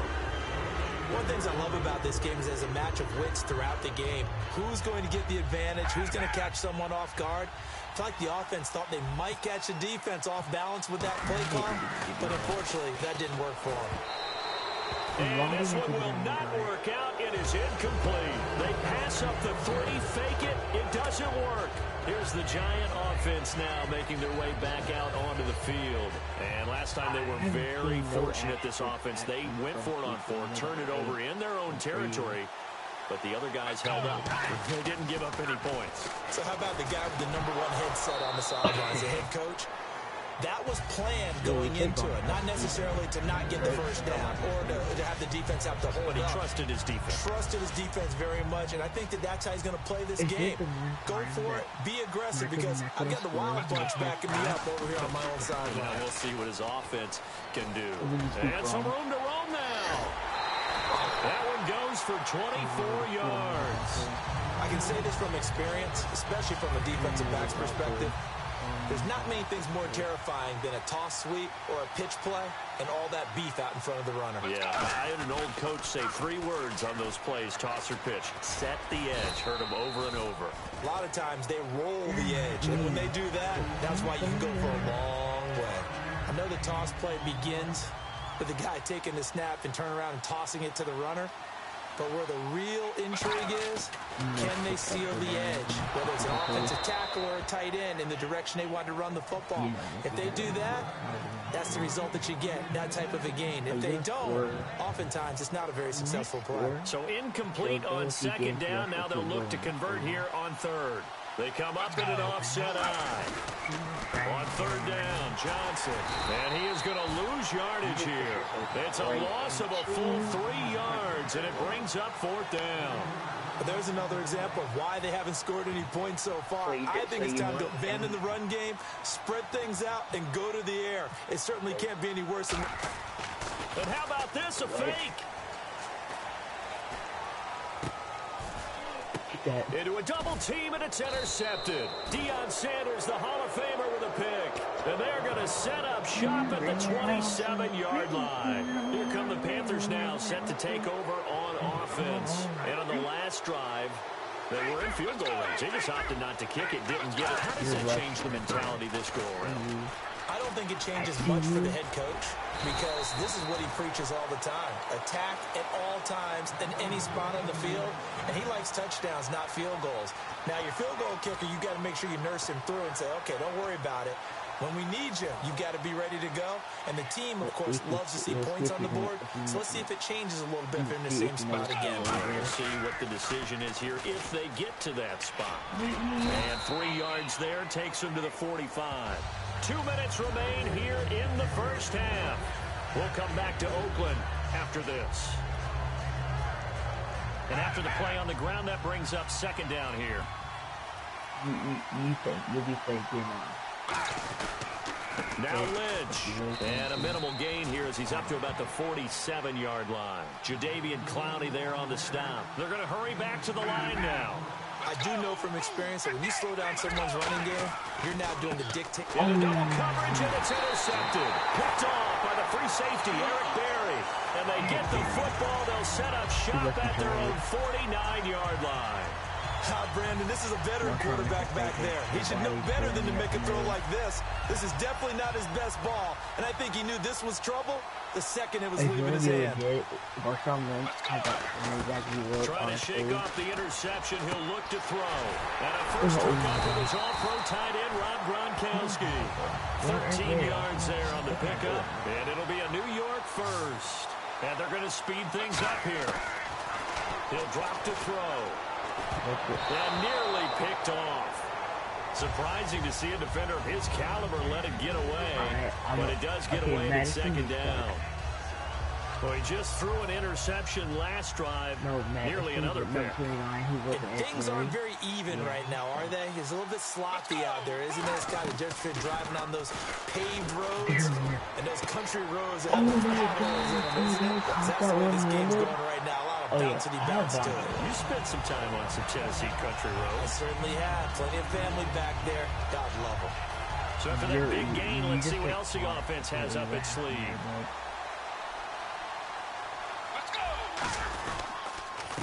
One of the things I love about this game is there's a match of wits throughout the game. Who's going to get the advantage? Who's going to catch someone off guard? I feel like the offense thought they might catch the defense off balance with that play call, but unfortunately, that didn't work for them. And this one will not work out. It is incomplete. They pass up the 3, fake it. It doesn't work. Here's the Giant offense now making their way back out onto the field. And last time they were very fortunate, this offense. They went for it on 4, turned it over in their own territory, but the other guys held up. They didn't give up any points. So how about the guy with the #1 headset on the sidelines, the head coach? That was planned going into it, not necessarily to not get the first down or to have the defense have to hold But he up. trusted his defense. Trusted his defense very much, and I think that's how he's going to play this game. Go for it. Be aggressive, because I've got the Wild Bunch backing me up over here on my own side. Well, we'll see what his offense can do. And some room to roam now. That one goes for 24 yards. I can say this from experience, especially from a defensive back's perspective. There's not many things more terrifying than a toss sweep or a pitch play and all that beef out in front of the runner. Yeah, I had an old coach say 3 words on those plays, toss or pitch. Set the edge. Heard him over and over. A lot of times they roll the edge, and when they do that, that's why you can go for a long way. I know the toss play begins with the guy taking the snap and turning around and tossing it to the runner. But where the real intrigue is, can they seal the edge? Whether it's an offensive tackle or a tight end in the direction they want to run the football. If they do that, that's the result that you get, that type of a gain. If they don't, oftentimes it's not a very successful play. So incomplete on 2nd down. Now they'll look to convert here on 3rd. They come up in an offset eye. On 3rd down, Johnson. And he is going to lose yardage here. It's a loss of a full 3 yards, and it brings up 4th down. But there's another example of why they haven't scored any points so far. I think it's time to abandon the run game, spread things out, and go to the air. It certainly can't be any worse than... And how about this, a fake? Into a double team, and it's intercepted. Deion Sanders, the Hall of Famer, with a pick. And they're going to set up shop at the 27-yard line. Here come the Panthers now, set to take over on offense. And on the last drive, they were in field goal range. They just opted not to kick it, didn't get it. How does that change the mentality this go-around? I don't think it changes much for the head coach, because this is what he preaches all the time. Attack at all times in any spot on the field, and he likes touchdowns, not field goals. Now, your field goal kicker, you got to make sure you nurse him through and say, okay, don't worry about it. When we need you, you've got to be ready to go. And the team, of course, loves to see points on the board. So let's see if it changes a little bit if they're in the same spot again. We'll see what the decision is here if they get to that spot. And 3 yards there takes them to the 45. 2 minutes remain here in the first half. We'll come back to Oakland after this. And after the play on the ground, that brings up 2nd down here. You'll be playing here now. Now Lynch, and a minimal gain here as he's up to about the 47-yard line. Jadeveon Clowney there on the stop. They're going to hurry back to the line now. I do know from experience that when you slow down someone's running game, you're now doing the dictate. And a double coverage, and it's intercepted. Picked off by the free safety, Eric Berry. And they get the football. They'll set up shop at their own 49-yard line. Brandon, this is a veteran quarterback back there. He should know better than to make a throw like this. This is definitely not his best ball, and I think he knew this was trouble the second it was leaving his hand. Trying to shake off the interception. He'll look to throw. And a first recovery was all-pro tight end Rob Gronkowski. 13 yards there on the pickup, and it'll be a New York first. And they're going to speed things up here. He'll drop to throw. And nearly picked off. Surprising to see a defender of his caliber let it get away, but it does get away at second down. Well, he just threw an interception last drive, nearly another pick. Things aren't very even right now, are they? It's a little bit sloppy out there, isn't it? It's kind of different driving on those paved roads and those country roads that have those potholes in them, isn't it? That's the way this game's going right now. A lot of bounce to it. You spent some time on some Tennessee country roads. I certainly have. Plenty of family back there. God love them. So after that big gain, let's see what else the offense has up its sleeve.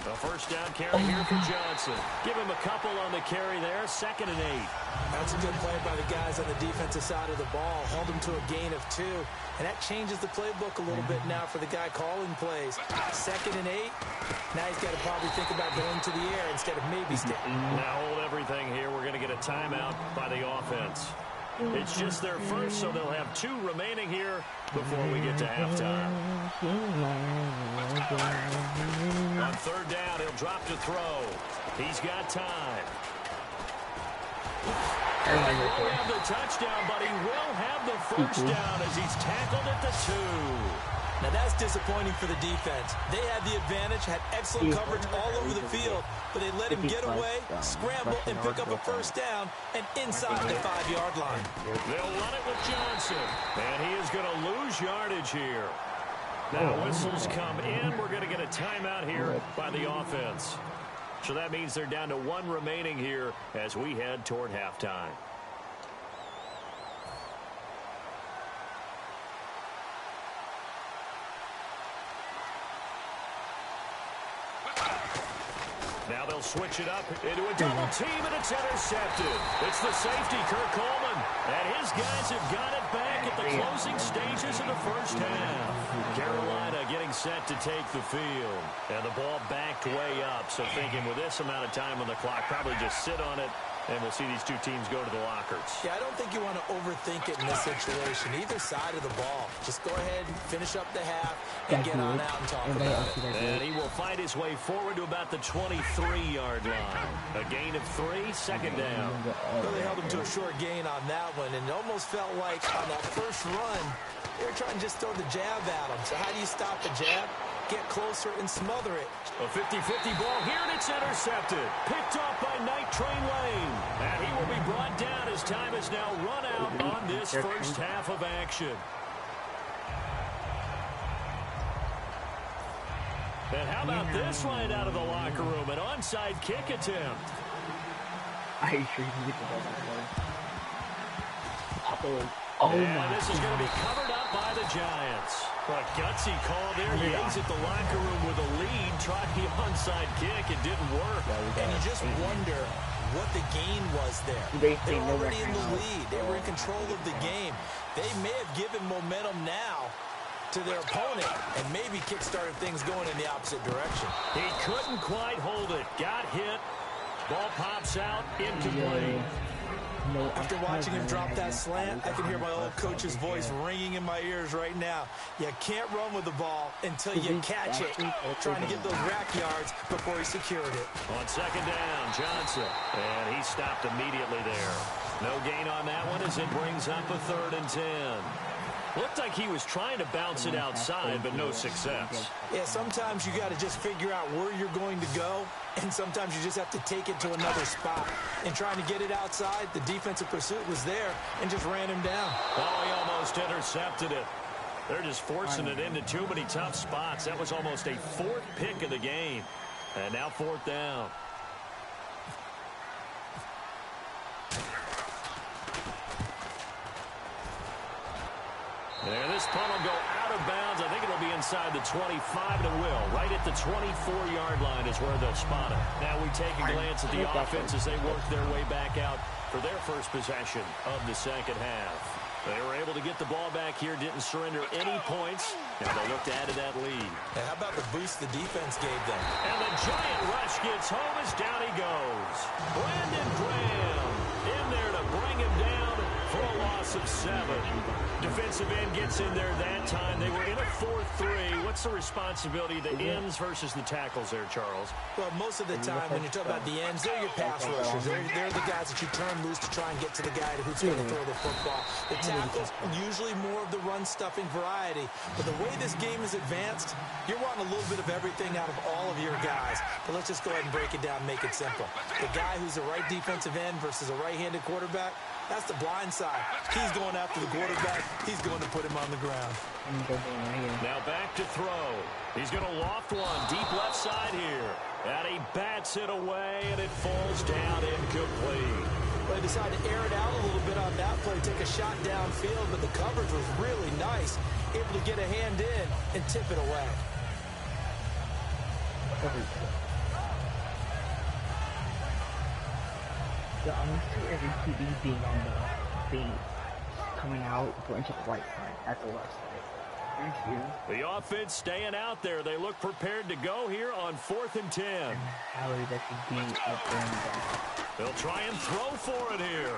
A first down carry here for Johnson. Give him a couple on the carry there. 2nd and 8. That's a good play by the guys on the defensive side of the ball. Held him to a gain of 2. And that changes the playbook a little bit now for the guy calling plays. 2nd and 8. Now he's got to probably think about going to the air instead of maybe staying. Now hold everything here. We're going to get a timeout by the offense. It's just their first, so they'll have 2 remaining here before we get to halftime. On 3rd down, he'll drop to throw. He's got time. He won't have the touchdown, but he will have the first down as he's tackled at the 2. Now that's disappointing for the defense. They had the advantage, had excellent coverage all over the field, but they let him get away, scramble, and pick up a first down, and inside the 5-yard line. They'll run it with Johnson, and he is going to lose yardage here. Now whistles come in. We're going to get a timeout here by the offense. So that means they're down to 1 remaining here as we head toward halftime. Now they'll switch it up into a double team, and it's intercepted. It's the safety, Kirk Coleman, and his guys have got it back at the closing stages of the first half. Carolina getting set to take the field, and the ball backed way up. So thinking with this amount of time on the clock, probably just sit on it, and we'll see these 2 teams go to the lockers. Yeah, I don't think you want to overthink it in this situation. Either side of the ball. Just go ahead and finish up the half and get on out and talk about it. And he will fight his way forward to about the 23-yard line. A gain of 3, 2nd down. Well, they held him to a short gain on that one, and it almost felt like on that first run, they were trying to just throw the jab at him. So how do you stop the jab? Get closer and smother it. A 50-50 ball here, and it's intercepted. Picked off by Night Train Lane. And he will be brought down as time has now run out on this first half of action. And how about this right out of the locker room? An onside kick attempt. Are you sure you can get the ball back? And this is going to be covered up by the Giants. A gutsy call there. He exit the locker room with a lead, tried the onside kick. It didn't work. And you just wonder what the gain was there. They were already in the lead. They were in control of the game. They may have given momentum now to their opponent and maybe kick-started things going in the opposite direction. He couldn't quite hold it. Got hit. Ball pops out, incomplete. After watching him drop that slant, I can hear my old coach's voice ringing in my ears right now. You can't run with the ball until you catch it. Trying to get those rack yards before he secured it. On 2nd down, Johnson. And he stopped immediately there. No gain on that one as it brings up a 3rd and 10. Looked like he was trying to bounce it outside, but no success. Yeah, sometimes you got to just figure out where you're going to go, and sometimes you just have to take it to another spot. And trying to get it outside, the defensive pursuit was there and just ran him down. Oh, he almost intercepted it. They're just forcing it into too many tough spots. That was almost a 4th pick of the game. And now 4th down. And this punt will go out of bounds. I think it'll be inside the 25, and it will. Right at the 24-yard line is where they'll spot it. Now we take a glance at the offense as they work their way back out for their first possession of the second half. They were able to get the ball back here, didn't surrender any points, and they look to add to that lead. And how about the boost the defense gave them? And the giant rush gets home as down he goes. Brandon Graham in there to bring him down for a loss of 7. Defensive end gets in there that time. They were in a 4-3. What's the responsibility of the ends versus the tackles there, Charles? Well, most of the time when you're talking about the ends, they're your pass rushers. They're the guys that you turn loose to try and get to the guy who's going to throw the football. The tackles, usually more of the run-stuffing variety. But the way this game is advanced, you're wanting a little bit of everything out of all of your guys. But let's just go ahead and break it down and make it simple. The guy who's a right defensive end versus a right-handed quarterback, that's the blind side. He's going after the quarterback. He's going to put him on the ground. Now back to throw. He's going to loft one deep left side here. And he bats it away, and it falls down incomplete. Well, they decided to air it out a little bit on that play, take a shot downfield, but the coverage was really nice. Able to get a hand in and tip it away. Yeah, I'm used to every QB being on the feet, coming out, going to the right side. That's the left side. Thank you. The offense staying out there. They look prepared to go here on 4th and 10. And Howard, that should be up there in the back. They'll try and throw for it here.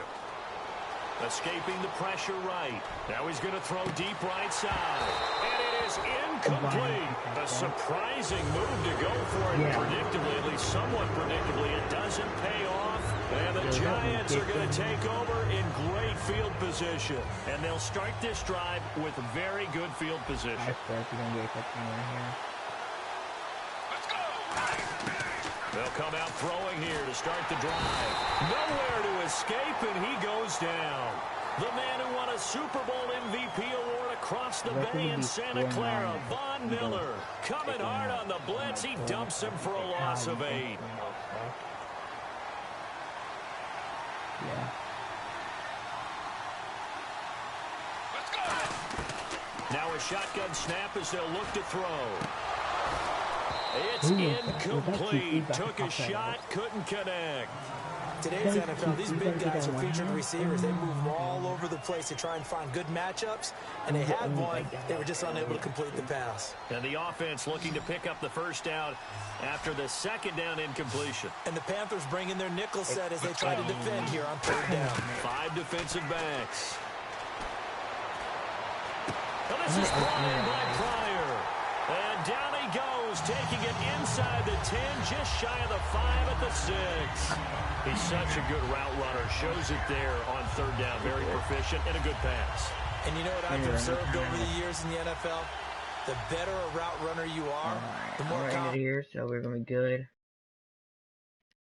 Escaping the pressure right. Now he's going to throw deep right side. And it is incomplete. A surprising move to go for it. Predictably, at least somewhat predictably, it doesn't pay off. And the Giants are going to take over in great field position. And they'll start this drive with very good field position. They'll come out throwing here to start the drive. Nowhere to escape, and he goes down. The man who won a Super Bowl MVP award across the bay in Santa Clara, Von Miller. Coming hard on the blitz. He dumps him for a loss of 8. Now a shotgun snap as they'll look to throw. It's incomplete. Took a shot, couldn't connect. Today's NFL, these big guys are featured receivers. They move all over the place to try and find good matchups, and they had one. They were just unable to complete the pass. And the offense looking to pick up the first down after the second down incompletion. And the Panthers bring in their nickel set as they try to defend here on 3rd down. 5 defensive backs. Well, this is Brian by Pryor. And down he goes, taking it inside the 10, just shy of the 5 at the 6. He's such a good route runner. Shows it there on 3rd down. Very proficient and a good pass. And you know what I've observed over the years in the NFL? The better a route runner you are, the more confident here, so we're going to be good.